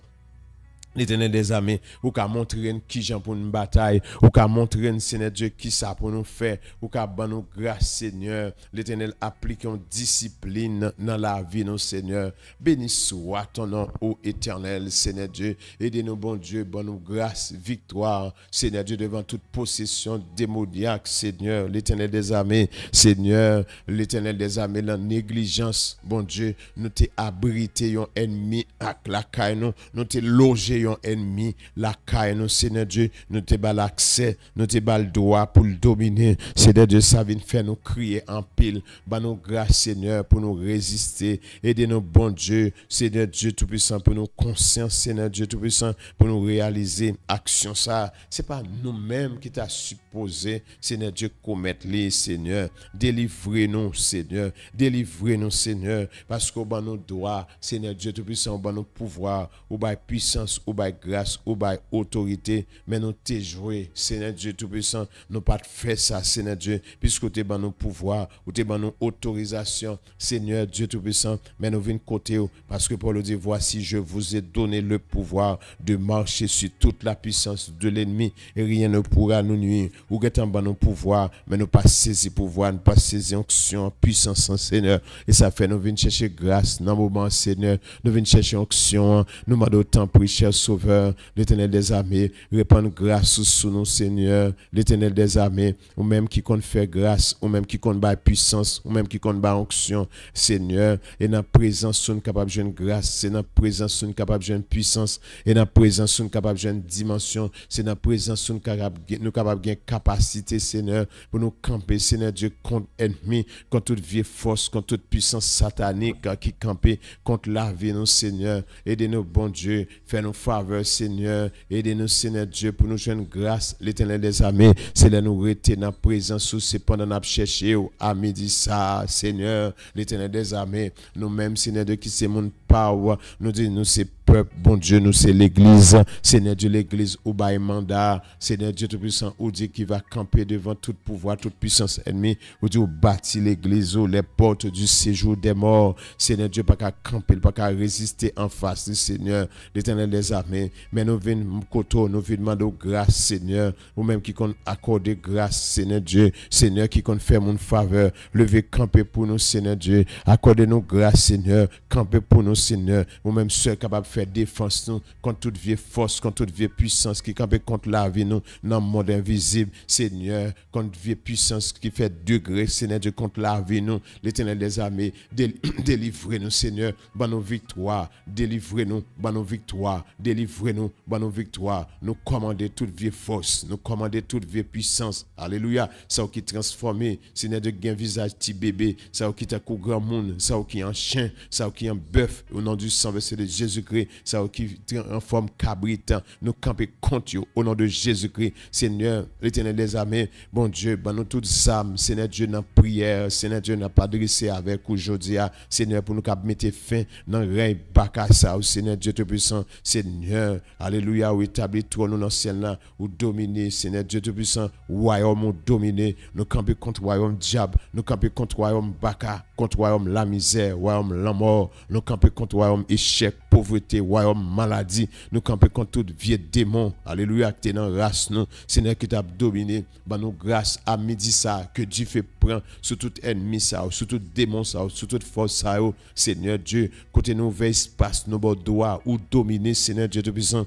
L'Éternel des armées, ou qu'a montrer qui j'en pour une bataille, ou qu'a montrer Seigneur Dieu qui ça pour nous faire, ou qu'a ban nous grâce Seigneur. L'Éternel applique une discipline dans la vie nos Seigneur. Béni soit ton nom ô Éternel Seigneur Dieu. Aidez-nous bon Dieu, bon nous grâce, victoire Seigneur Dieu devant toute possession démoniaque Seigneur. L'Éternel des armées, Seigneur, l'Éternel des armées la négligence, bon Dieu, nous t'es abrité un ennemi à la caille nous t'es logé un ennemi, la caille, nous, Seigneur Dieu, nous te bal l'accès, nous te bal le droit pour le dominer. Seigneur Dieu, ça vient faire nous crier en pile. Bah nous grâce, Seigneur, pour nous résister. Aidez-nous, bon Dieu, Seigneur Dieu Tout-Puissant, pour nous conscience, Seigneur Dieu Tout-Puissant, pour nous réaliser action ça. C'est pas nous-mêmes qui t'a supposé, Seigneur Dieu, commettre les, Seigneur. Délivrez-nous, Seigneur. Délivrez-nous, Seigneur, parce qu'au bas nos droits, Seigneur Dieu Tout-Puissant, au bas nos pouvoirs, au bas puissance, ou by grâce, ou by autorité, mais nous t'es joué, Seigneur Dieu Tout-Puissant, nous pas fait ça, Seigneur Dieu, puisque tu es dans nos pouvoirs, ou tu es dans nos autorisations, Seigneur Dieu Tout-Puissant, mais nous venons côté, parce que Paul dit, voici, je vous ai donné le pouvoir de marcher sur toute la puissance de l'ennemi, et rien ne pourra nous nuire, ou que dans nos pouvoirs, mais nous pas saisir pouvoir, nous pas saisir onction, puissance, Seigneur, et ça fait, nous venons chercher grâce, dans le moment, Seigneur, nous venons chercher onction, nous m'en d'autant prie, cher Sauveur, l'Éternel des armées, répand grâce sous nous, Seigneur, l'Éternel des armées, ou même qui compte faire grâce, ou même qui compte bâiller puissance, ou même qui compte bâiller onction, Seigneur, et dans la présence, nous capable de jeune grâce, c'est dans la présence, nous capable de jeune puissance, et dans la présence, nous capable de jeune dimension, c'est dans la présence, nous capable de capacité, Seigneur, pour nous camper, Seigneur Dieu, contre ennemi, contre toute vieille force, contre toute puissance satanique qui campait contre la vie, nous, Seigneur, aidez-nous, bon Dieu, fais-nous faveur, Seigneur. Aidez-nous, Seigneur Dieu, pour nous joindre grâce, l'Éternel des armées. C'est là nous rester dans la présence, c'est pendant nous chercher à midi ça, Seigneur, l'Éternel des armées. Nous-mêmes, Seigneur Dieu, qui c'est mon power, nous disons, nous c'est peuple, bon Dieu, nous c'est l'église, Seigneur Dieu, l'église au bail mandat, Seigneur Dieu Tout-Puissant, ou Dieu qui va camper devant tout pouvoir, toute puissance ennemie, ou Dieu, bâti l'église, les portes du séjour des morts, Seigneur Dieu, pas qu'à camper, pas qu'à résister en face du Seigneur, l'Éternel des armées, mais nous venons côté, nous venons demander grâce, Seigneur, ou même qui compte accorder grâce, Seigneur Dieu, Seigneur qui compte faire mon faveur, lever camper pour nous, Seigneur Dieu, accordez-nous grâce, Seigneur, camper pour nous, Seigneur, ou même seul capable de faire défense nous contre toute vieille force, contre toute vieille puissance qui campe contre la vie nous dans le monde invisible, Seigneur, contre vieille puissance qui fait degré, Seigneur Dieu, contre la vie nous, l'Éternel des armées, délivrez-nous, Seigneur, par nos victoires, délivrez-nous, par nos victoires, délivrez-nous, par nos victoires, nous commander toute vieille force, nous commander toute vieille puissance, alléluia, ça qui transformé, Seigneur Dieu, un visage petit bébé, ça qui t'a qu'au grand monde, ça qui est un chien, ça qui est un bœuf, au nom du sang versé de Jésus-Christ, ça qui est en forme cabrit, nous camper contre eux, au nom de Jésus-Christ, Seigneur, l'Éternel des armées, bon Dieu, ben nous toutes âmes, Seigneur Dieu, dans la prière, Seigneur Dieu, n'a pas dressé avec aujourd'hui, Seigneur, pour nous mettre fin dans le règne Bakassa, Seigneur Dieu Tout-Puissant, Seigneur, alléluia, ou établit toi nous dans le ciel là, ou dominer, Seigneur Dieu Tout-Puissant, royaume ou dominer, nous camper contre royaume diable, nous camper contre royaume Baka, contre royaume la misère, royaume la mort, nous camper contre royaume échec, pauvreté, royaume maladie, nous camper contre tout vieux démon, alléluia, qui est dans la race nous, Seigneur qui t'a dominé, ben nous grâce à midi ça, que Dieu fait prendre sur tout ennemi ça, sur tout démon ça, sur toute force ça, Seigneur Dieu, côté nous veille espace, nous bon droit ou dominer, Seigneur Dieu Tout-Puissant,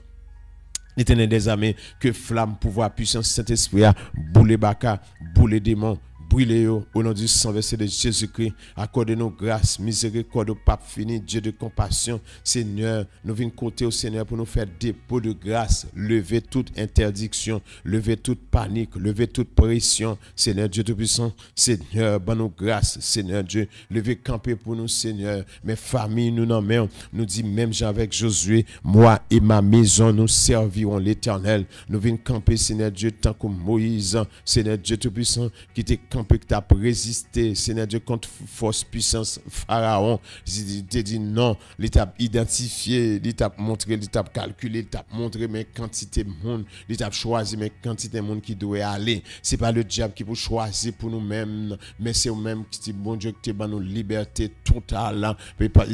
l'Éternel des armées, que flamme, pouvoir, puissance, Saint-Esprit, boule baka, boule démon, brûlez au nom du sang versé de Jésus-Christ, accordez-nous grâce, miséricorde au pape fini, Dieu de compassion, Seigneur, nous venons côté au Seigneur pour nous faire dépôt de grâce, lever toute interdiction, lever toute panique, lever toute pression, Seigneur Dieu Tout-Puissant, Seigneur, bonne nous grâce, Seigneur Dieu, lever camper pour nous, Seigneur, mes familles, nous n'en mettons, nous dit même Jean avec Josué, moi et ma maison, nous servirons l'Éternel, nous venons camper, Seigneur Dieu, tant que Moïse, Seigneur Dieu Tout-Puissant, qui t'est campé, que tu as résisté, Seigneur Dieu, contre force, puissance, Pharaon. Il te dit non, l'étape identifié, l'étape montré, l'étape calculé, l'étape montré mes quantités de monde, l'étape choisi mes quantités de monde qui doit aller. C'est pas le diable qui peut choisir pour nous-mêmes, mais c'est nous-mêmes qui dit, bon Dieu, que tu as nos liberté totale.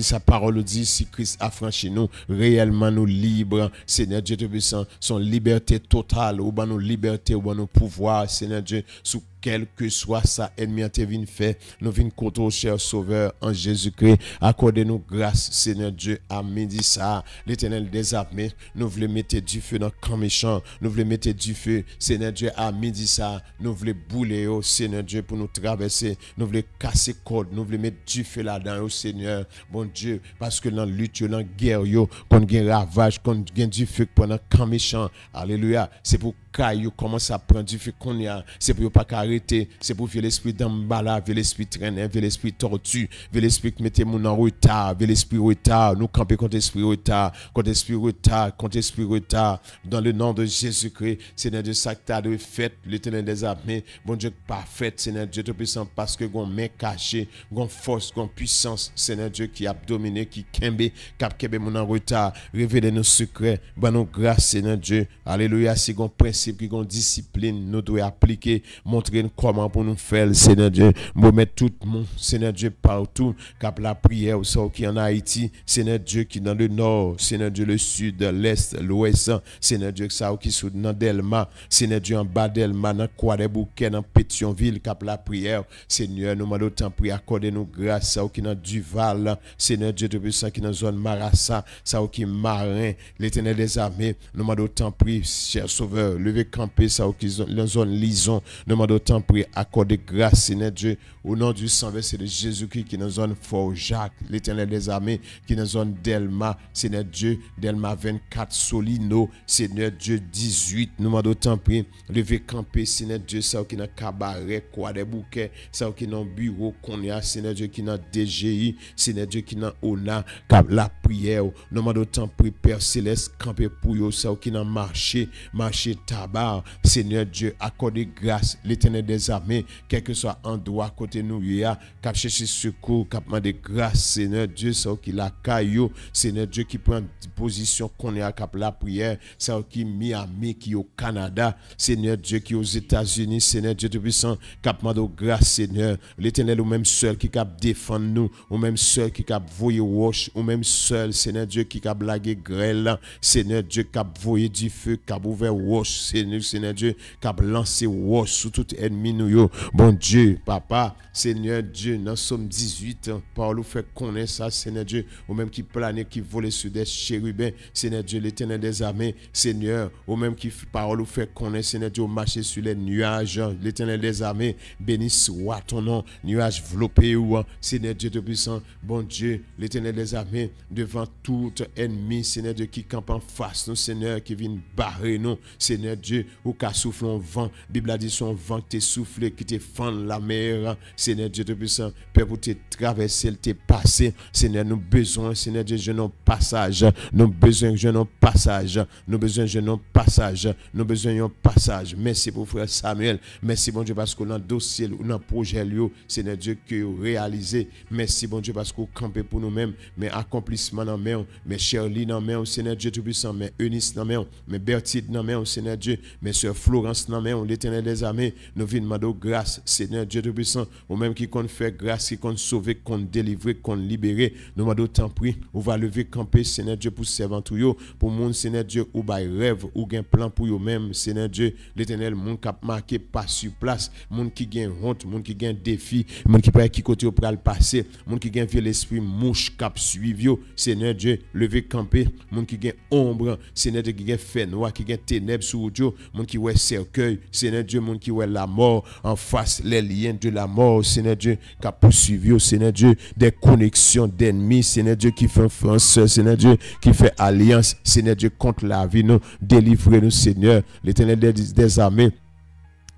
Sa parole dit, si Christ a franchi nous, réellement nous libres, Seigneur Dieu Tout-Puissant, son liberté totale, ou nos liberté, ou nos pouvoirs, Seigneur Dieu, sous quel que soit sa ennemi te vin fait, nous vin contre au cher sauveur en Jésus-Christ. Accordez-nous grâce, Seigneur Dieu, à midi ça, l'Éternel des armées, nous voulons mettre du feu dans le camp méchant, nous voulons mettre du feu, Seigneur Dieu, à midi ça, nous voulons bouler, oh Seigneur Dieu, pour nous traverser, nous voulons casser code, nous voulons mettre du feu là-dedans, oh Seigneur, bon Dieu, parce que dans la lutte, dans la guerre, qu'on gagne ravage, qu'on gagne du feu pendant le camp méchant, alléluia, c'est pour caillou commence à prendre du feu qu'on y a, c'est pour pas arrêter, c'est pour faire l'esprit d'emballa, vers l'esprit traîner, vers l'esprit tortue, vers l'esprit qui mettait mon en retard, vers l'esprit retard, nous camper contre l'esprit retard, contre l'esprit retard, contre l'esprit retard, dans le nom de Jésus-Christ, Seigneur Dieu, ça que tu as de fait, l'Éternel des armées, bon Dieu parfait, Seigneur Dieu Tout-Puissant, parce que gon main cachée, gon force, gon puissance, Seigneur Dieu qui a dominé, qui kembe, cap kembe mon en retard, révélez nos secrets, bon nous grâce, Seigneur Dieu, alléluia, si gon principe, qui gon discipline, nous devons appliquer, montrer comment pour nous faire, Seigneur Dieu, nous mettre tout le monde, Seigneur Dieu, partout, cap la prière, ça qui en Haïti, Seigneur Dieu, qui dans le nord, Seigneur Dieu, le sud, l'est, l'ouest, Seigneur Dieu, ça qui sous dans Delma, Seigneur Dieu, en bas Delma, dans Croix-des-Bouquets, dans Pétionville, cap la prière, Seigneur, nous demandons autant prier, accorder-nous grâce, ça qui dans Duval, Seigneur Dieu, depuis ça qui dans zone Marassa, ça qui marin, l'Éternel des armées, nous demandons autant prier, cher Sauveur, lever camper, ça qui dans zone Lison, nous demandons autant prier, accorder grâce, Seigneur Dieu, au nom du sang versé de Jésus-Christ, qui dans zone Fort-Jacques, l'Éternel des armées, qui dans zone Delma, Seigneur Dieu, Delma 24, Solino, Seigneur Dieu 18, nous demandons autant prier, lever camper, Seigneur Dieu, ça qui dans cabaret, quoi des bouquets, ça qui dans bureau qu'on y a, Seigneur Dieu, qui dans DGI, Seigneur Dieu, qui dans ONA, la prière, nous demandons autant prier, Père Céleste, camper pour eux, ça qui dans marché tabac, Seigneur Dieu, accordez grâce, l'Éternel l'éternel des armées, quel que soit endroit côté nous, cap chercher secours, cap demander grâce, Seigneur Dieu, ça qui la caillou, Seigneur Dieu qui prend position qu'on est à cap la prière, ça qui Miami, qui au Canada, Seigneur Dieu qui aux États-Unis, Seigneur Dieu Tout-Puissant, cap demander grâce, Seigneur, l'éternel ou même seul qui cap défendre nous, ou même seul qui cap voyer roche, ou même seul, Seigneur Dieu qui cap blaguer grêle, Seigneur Dieu cap voyer du feu, cap ouvert roche, Seigneur Dieu cap lancer roche sous tout ennemi nous yo. Bon Dieu, papa, Seigneur Dieu, dans Somme 18, Paul fait connaître ça, Seigneur Dieu, ou même qui planait, qui volait sur des chérubins, Seigneur Dieu, l'éternel des armées, Seigneur, ou même qui parole fait connaître, Seigneur Dieu, marcher sur les nuages, l'éternel des armées, béni soit ton nom, nuage vlopé ou, Seigneur Dieu de puissant, bon Dieu, l'éternel des armées, devant tout ennemi, Seigneur Dieu, qui campe en face, nous, Seigneur, qui vient barrer nous, Seigneur Dieu, ou qui souffle un vent, Bible a dit son vent qui te soufflé, qui te fend la mer, Seigneur Dieu de puissant, Père, pour te traverser, te passer, Seigneur, nous besoin, Seigneur Dieu, je n'ai passage, nous besoin, je n'ai passage, nous besoin, je n'ai passage, nous besoin, un passage. Merci pour frère Samuel, merci bon Dieu parce qu'on a un dossier, on a un projet, Seigneur Dieu, que vous réalisez. Merci bon Dieu parce que vous campez pour nous-mêmes, mais accomplissement dans main, mais Shirley dans main, Seigneur Dieu Tout-Puissant, mais Eunice dans main, mais Bertide dans main, Seigneur Dieu, mais Sœur Florence dans main, l'éternel des armées, nous venons demander grâce, Seigneur Dieu Tout-Puissant, ou même qui compte faire grâce, qui compte sauver, qui compte délivrer, qui compte libérer, nous demandons tant prix, on va lever camper, Seigneur Dieu, pour servant tout yo, pour monde, Seigneur Dieu, ou by rêve, ou gain plan pour eux-mêmes, Seigneur Dieu, l'éternel, monde qui a marqué pas sur place, monde qui gagne honte, monde qui gagne défi, monde qui pas qui côté au pral passer, monde qui gagne vieux l'esprit mouche cap suivre yo, Seigneur Dieu, lever camper, monde qui gagne ombre, Seigneur Dieu qui gagne fait noir, qui gagne ténèbres sur yo, monde qui ouais cercueil, Seigneur Dieu, monde qui ouais la mort en face, les liens de la mort, Seigneur Dieu, qui a poursuivi yo, Seigneur Dieu, des connexions d'ennemis, Seigneur Dieu qui fait influence, Seigneur Dieu qui fait alliance, Seigneur Dieu contre la vie, nous délivrez-nous, Seigneur, l'éternel des armées.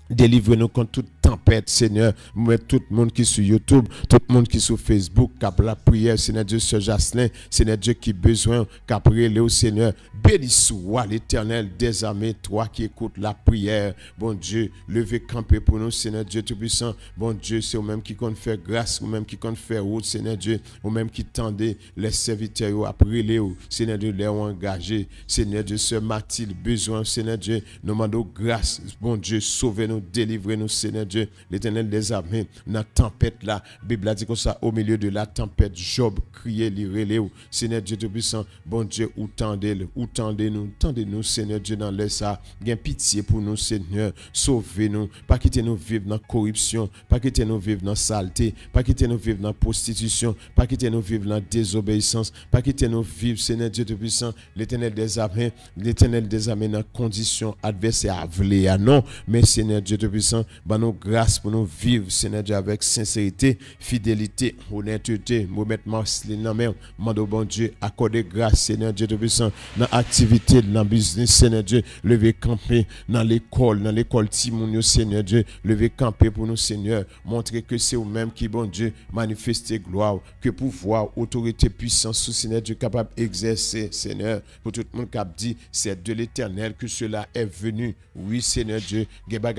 Délivre-nous contre toute tempête, Seigneur. Mettre tout le monde qui est sur YouTube, tout le monde qui est sur Facebook, qui a la prière, Seigneur Dieu, Sœur Jaslin, Seigneur Dieu qui a besoin, qui a prié au Seigneur. Béni soit l'éternel des armées, toi qui écoutes la prière. Bon Dieu, levez camper pour nous, Seigneur Dieu Tout-Puissant. Bon Dieu, c'est vous-même qui compte faire grâce, vous-même qui compte faire route, Seigneur Dieu. Vous-même qui tendez les serviteurs à prier, Seigneur Dieu, les ont engagés. Seigneur Dieu, Sœur Mathilde, besoin, Seigneur Dieu, nous demandons grâce. Bon Dieu, sauvez-nous, délivrez-nous, Seigneur Dieu, l'éternel des armées, dans la tempête là, Bible a dit comme ça, au milieu de la tempête, Job criait, l'irélé, Seigneur Dieu Tout-Puissant, bon Dieu, ou tendez-nous, Seigneur Dieu, dans l'air ça, gain pitié pour nous, Seigneur, sauvez-nous, pas quitter nous vivre dans la corruption, pas quitter nous vivre dans la saleté, pas quitter nous vivre dans la prostitution, pas quitter nous vivre dans la désobéissance, pas quitter nous vivre, Seigneur Dieu Tout-Puissant, l'éternel des armées, dans conditions adverses à non, mais Seigneur Dieu Tout-Puissant, bah nous grâce pour nous vivre, Seigneur Dieu, avec sincérité, fidélité, honnêteté, Mohamed Marceline, mando bon Dieu, accorder grâce, Seigneur Dieu Tout-Puissant, dans l'activité, dans le business, Seigneur Dieu, lever camper dans l'école Timounio, Seigneur Dieu, lever camper pour nous, Seigneur, montrer que c'est vous-même qui, bon Dieu, manifester gloire, que pouvoir, autorité, puissance, Seigneur Dieu, capable d'exercer, Seigneur, pour tout le monde qui a dit, c'est de l'éternel que cela est venu. Oui, Seigneur Dieu,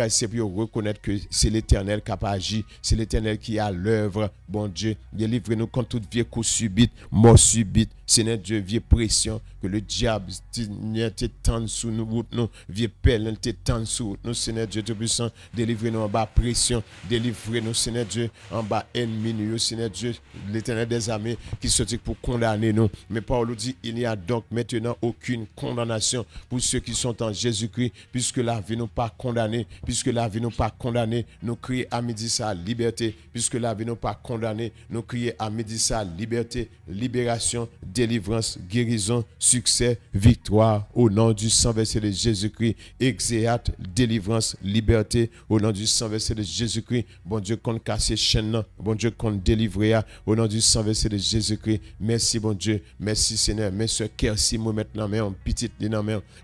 c'est pour reconnaître que c'est l'éternel qui a agi, c'est l'éternel qui a l'œuvre. Bon Dieu, délivre-nous contre toute vieille coup subite, mort subite, Seigneur Dieu, vieille pression, que le diable te tende sous nous, vieille pelle, te tende sous nous, Seigneur Dieu Tout-Puissant, délivre-nous en bas pression, délivre-nous, Seigneur Dieu, en bas ennemi, nous, Seigneur Dieu, l'éternel des armées, qui sortit pour condamner nous. Mais Paul dit, il n'y a donc maintenant aucune condamnation pour ceux qui sont en Jésus-Christ, puisque la vie nous pas condamnée, puisque la vie nous pas condamnée, nous crions à midi sa liberté, puisque la vie nous pas condamnée, nous crions à midi sa liberté, libération, délivrance, guérison, succès, victoire, au nom du sang versé de Jésus-Christ, exéate, délivrance, liberté, au nom du sang versé de Jésus-Christ, bon Dieu, qu'on casse chaîne, bon Dieu, qu'on délivre, au nom du sang versé de Jésus-Christ, merci bon Dieu, merci Seigneur, merci Kersi, moi maintenant, mais en petite,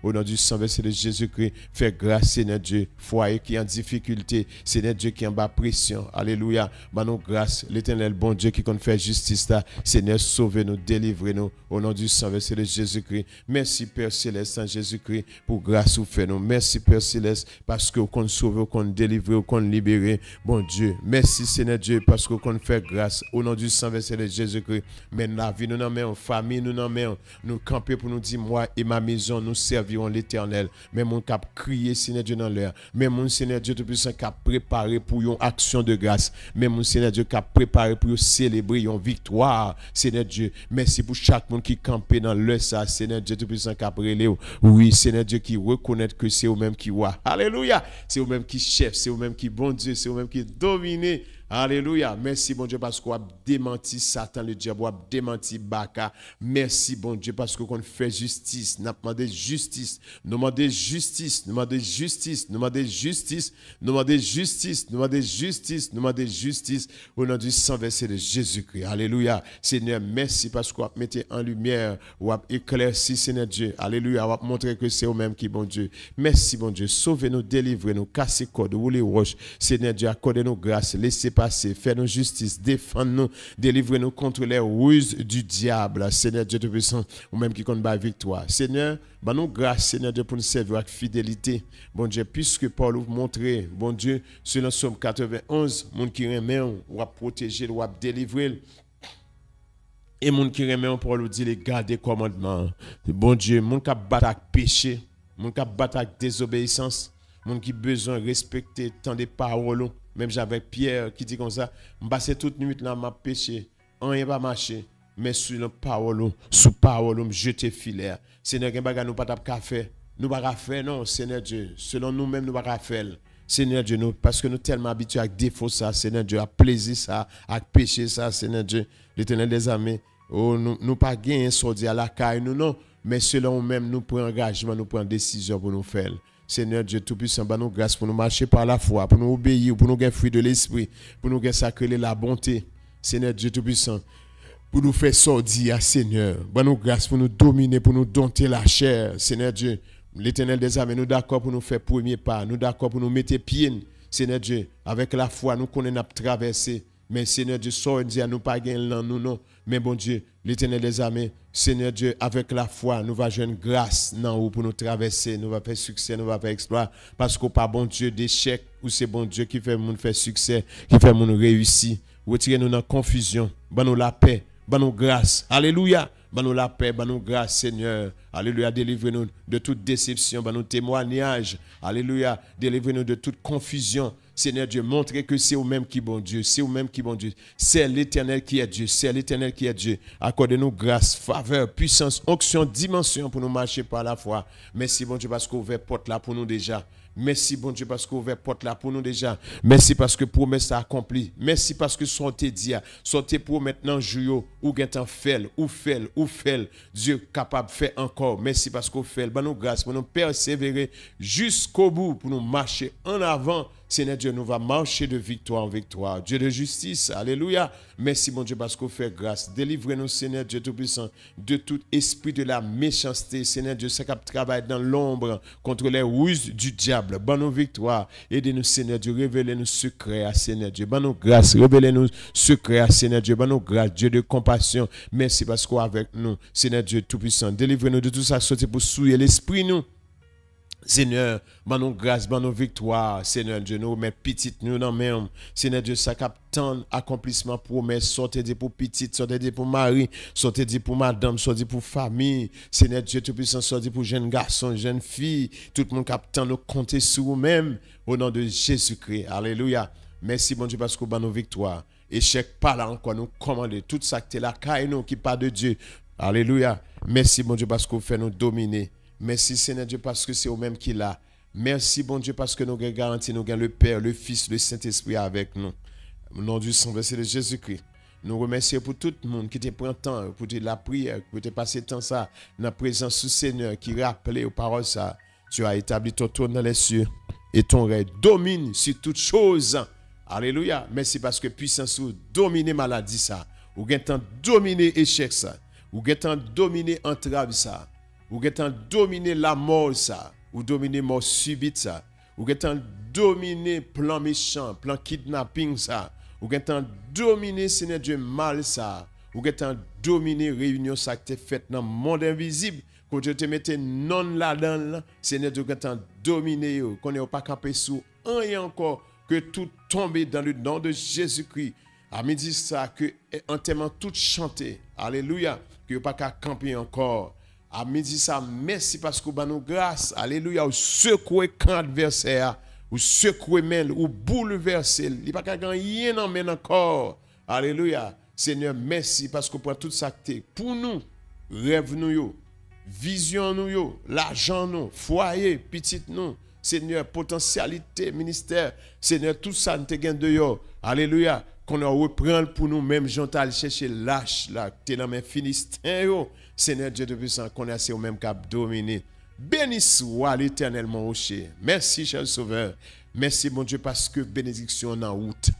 au nom du sang versé de Jésus-Christ, fais grâce, Seigneur Dieu, foyer qui est en difficulté, Seigneur Dieu qui est en bas pression, alléluia, bah nous grâce, l'éternel bon Dieu qui compte faire justice là, Seigneur, sauve-nous, délivre-nous, nous. Au nom du sang versé de Jésus-Christ. Merci Père Céleste en Jésus-Christ pour grâce ou fait nous. Merci Père Céleste parce que vous qu'on sauve, vous qu'on délivre, vous qu'on libère. Bon Dieu, merci Seigneur Dieu parce que qu'on fait grâce. Au nom du sang versé de Jésus-Christ. Mais la vie nous n'en met en famille, nous n'en met nous camper pour nous dire moi et ma maison nous servirons l'Éternel. Mais mon cap crier Seigneur Dieu dans l'air. Mais mon Seigneur Dieu Tout-Puissant qui a préparé pour une action de grâce. Mais mon Seigneur Dieu qui a préparé pour célébrer une victoire. Seigneur Dieu, merci pour chaque monde qui campait dans le ça. Seigneur Dieu Tout-Puissant qui a prélé. Oui, Seigneur Dieu qui reconnaît que c'est eux-mêmes qui voient. Alléluia. C'est eux-mêmes qui chef, c'est eux-mêmes qui bon Dieu, c'est eux-mêmes qui domine. Alléluia. Merci, bon Dieu, parce qu'on a démenti Satan, le diable, on a démenti Baka. Merci, bon Dieu, parce qu'on fait justice. Nous demandons justice. Nous demandons justice. Nous demandons justice. Nous demandons justice. Nous demandons justice. Nous demandons justice. Nous demandons justice. Au nom du sang versé de Jésus-Christ. Alléluia. Seigneur, merci parce qu'on a mis en lumière, on a éclairci, Seigneur Dieu. Alléluia. On a montré que c'est eux-mêmes qui, bon Dieu. Merci, bon Dieu. Sauvez-nous, délivrez-nous, cassez code, roulez roches. Seigneur Dieu, accordez-nous grâce. Laissez passer, fais-nous justice, défends-nous, délivrez-nous contre les ruses du diable. Seigneur Dieu Tout-Puissant, ou même qui compte la victoire. Seigneur, bah nous grâce, Seigneur Dieu, pour nous servir avec fidélité. Bon Dieu, puisque Paul vous montré, bon Dieu, selon Somme 91, monde qui remet, on va protéger, on va délivrer. Et monde qui remet, Paul vous dit, les garder commandements. Bon Dieu, monde qui battre avec péché, monde qui battre avec désobéissance, monde qui besoin de respecter tant des paroles. Même j'avais Pierre qui dit comme ça, je passe toute nuit là, m'a péché, rien pas marché, mais sur la parole, sous parole, je jeter filaire. Seigneur, nous pas faire, nous pas faire non, Seigneur Dieu, selon nous-mêmes nous pas faire. Seigneur Dieu, nous parce que nous tellement habitués avec défaut ça, Seigneur Dieu, à plaisir ça, à péché ça, Seigneur Dieu, l'Éternel des armées. Oh, nous pas gagner sorti à la caille nous non, mais selon nous-mêmes nous prenons engagement, nous prenons décision pour nous faire. Seigneur Dieu Tout-Puissant, nous grâce pour nous marcher par la foi, pour nous obéir, pour nous gagner fruit de l'esprit, pour nous gagner sacrer la bonté. Seigneur Dieu Tout-Puissant, pour nous faire sortir, Seigneur. Nous grâce pour nous dominer, pour nous dompter la chair. Seigneur Dieu, l'Éternel des armées, nous d'accord pour nous faire premier pas, nous d'accord pour nous mettre pied. Seigneur Dieu, avec la foi, nous connaissons notre traversée. Mais Seigneur Dieu, sort dit à nous pas gagner nous non. Mais bon Dieu, l'Éternel des armées, Seigneur Dieu, avec la foi, nous va jouer grâce non pour nous traverser, nous va faire succès, nous va faire exploit. Parce qu'on pas bon Dieu d'échec, ou c'est bon Dieu qui fait nous faire succès, qui fait nous réussir. Retirez-nous dans la confusion, nous la paix, nous grâce. Alléluia. Nous la paix, nous grâce, Seigneur. Alléluia. Délivrez-nous de toute déception, nous témoignage. Alléluia. Délivrez-nous de toute confusion. Seigneur Dieu, montrez que c'est vous-même qui bon Dieu. C'est vous-même qui bon Dieu. C'est l'Éternel qui est Dieu. C'est l'Éternel qui est Dieu. Accordez-nous grâce, faveur, puissance, onction, dimension pour nous marcher par la foi. Merci, bon Dieu, parce que vous ouvert porte là pour nous déjà. Merci, bon Dieu, parce que vous ouvert porte là pour nous déjà. Merci parce que promesse a accompli. Merci parce que sortez dia. Sortez pour maintenant jouer ou gagnant fait, ou fait. Dieu capable de faire encore. Merci parce que vous faites. Nous grâce pour nous persévérer jusqu'au bout, pour nous marcher en avant. Seigneur Dieu, nous va marcher de victoire en victoire. Dieu de justice, alléluia. Merci, mon Dieu, parce qu'on fait grâce. Délivrez-nous, Seigneur Dieu Tout-Puissant, de tout esprit de la méchanceté. Seigneur Dieu, c'est qui travaille dans l'ombre contre les ruses du diable. Bonne victoire. Aidez-nous, Seigneur Dieu, révélez-nous secrets à Seigneur Dieu. Bonne grâce, révélez-nous secrets à Seigneur Dieu. Bonne grâce, Dieu de compassion. Merci parce qu'on est avec nous, Seigneur Dieu Tout-Puissant. Délivrez-nous de tout ça, sortez pour souiller l'esprit, nous. Seigneur, nous grâce, nous victoire, Seigneur Dieu, nous mettons petites nous dans même. Seigneur Dieu, ça capte tant accomplissement promesse, sortez pour petite, sortez pour mari, sortez pour madame, sortez pour famille. Seigneur Dieu Tout-Puissant, sortez pour jeunes garçons, jeunes filles, tout le monde capte nous compter sur vous-même au nom de Jésus-Christ. Alléluia. Merci bon Dieu parce que nous victoire. Échec pas là encore nous commander tout ça qui est là nous qui pas de Dieu. Alléluia. Merci bon Dieu parce que vous faites nous dominer. Merci Seigneur Dieu parce que c'est vous-même qui l'a. Merci bon Dieu parce que nous avons garanti, nous avons le Père, le Fils, le Saint-Esprit avec nous. Au nom du sang versé de Jésus-Christ. Nous remercions pour tout le monde qui te prend temps, pour la prière, pour te passer temps ça, dans la présence du Seigneur qui rappelait aux paroles ça. Tu as établi ton trône dans les cieux et ton règne domine sur toutes choses. Alléluia. Merci parce que puissance ou dominer maladie ça. Ou gain dominer échec ça. Ou gain dominer entrave ça. Ou gain dominer la mort ça. Ou dominer mort subite ça. Ou gain dominer plan méchant, plan kidnapping ça. Ou gain dominer Seigneur Dieu mal ça. ou getan dominer réunion ça qui fait dans le monde invisible. Quand Dieu te mette non là-dedans, Seigneur Dieu getan dominer yo, qu'on n'est pas campé sous rien encore que tout tombe dans le nom de Jésus-Christ. À midi ça que entièrement tout chanter. Alléluia, que pas qu'à camper encore. À midi ça merci parce que vous nous grâce. Alléluia, ou secouer camp adversaire, ou secouer men, ou bouleverser. Il n'y a pas qu'à gagner non men encore. Alléluia. Seigneur, merci parce que pour tout ça pour nous, rêve nous yo, vision nous yo, l'argent nous, foyer, petit nous. Seigneur, potentialité, ministère, Seigneur, tout ça nous te gagne de yo. Alléluia. Qu'on a reprend pour nous même gens t'all chercher lâche là, t'es dans mes Philistins yo. Seigneur Dieu de puissant, qu'on a c'est au même cap dominer. Béni soit l'Éternel mon rocher. Merci cher Sauveur. Merci mon Dieu parce que bénédiction en route.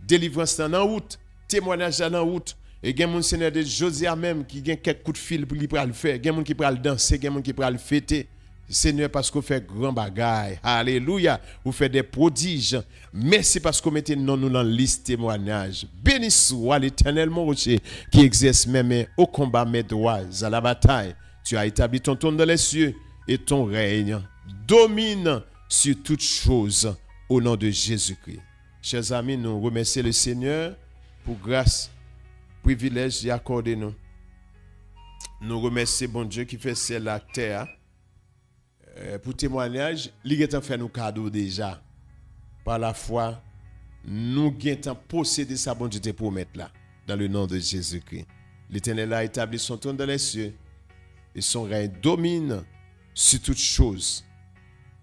Délivrance en route. Témoignage en route. Et il y a mon Seigneur de Josia même qui a quelques coups de fil pour lui le faire. Il y a mon qui peut le danser, il y a mon qui peut le fêter. Seigneur, parce qu'on fait grand bagaille. Alléluia. Vous faites des prodiges. Merci parce que vous mettez nous dans la liste témoignage. Béni soit l'Éternel mon rocher qui exerce mes mains au combat, mes droits à la bataille. Tu as établi ton trône dans les cieux et ton règne domine sur toutes choses au nom de Jésus-Christ. Chers amis, nous remercions le Seigneur pour grâce, privilège et accordé nous. Nous remercions bon Dieu qui fait celle la terre. Pour témoignage, il a fait nos cadeaux déjà. Par la foi, nous avons possédé sa bon Dieu te promettre là, dans le nom de Jésus-Christ. L'Éternel a établi son trône dans les cieux et son règne domine sur toutes choses.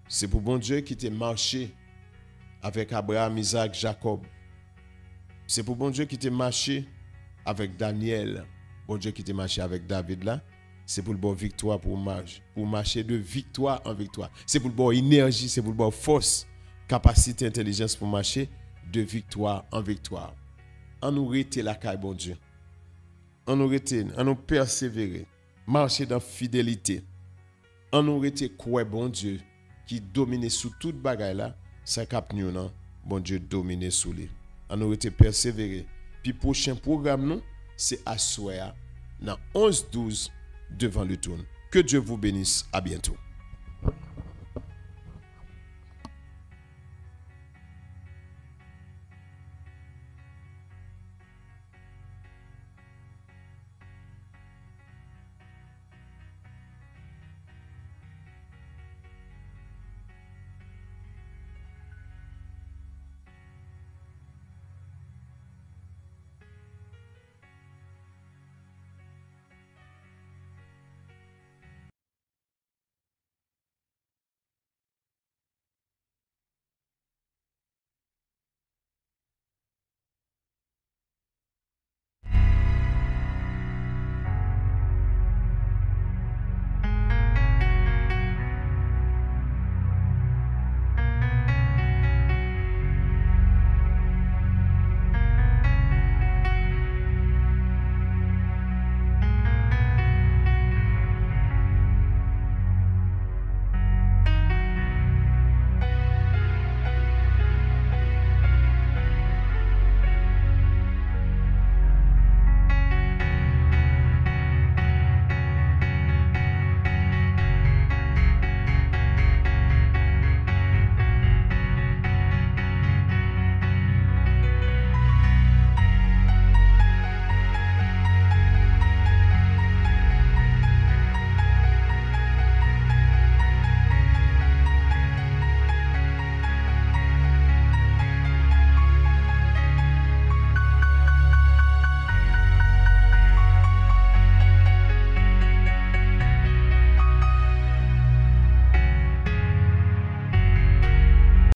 C'est pour bon Dieu qui t'a marché avec Abraham, Isaac, Jacob. C'est pour bon Dieu qui t'a marché avec Daniel. Bon Dieu qui t'a marché avec David là. C'est pour le bon victoire pour marcher de victoire en victoire. C'est pour le bon énergie, c'est pour le bon force, capacité, intelligence pour marcher de victoire en victoire. On nous rete la caille, bon Dieu. On nous rete, on nous persévérer, marcher dans fidélité. On nous rete quoi, bon Dieu, qui domine sous toute bagaille là, ça cap nous non, bon Dieu domine sous lui. On nous rete persévérer. Puis prochain programme nous, c'est à soir dans 11-12 devant le trône. Que Dieu vous bénisse. À bientôt.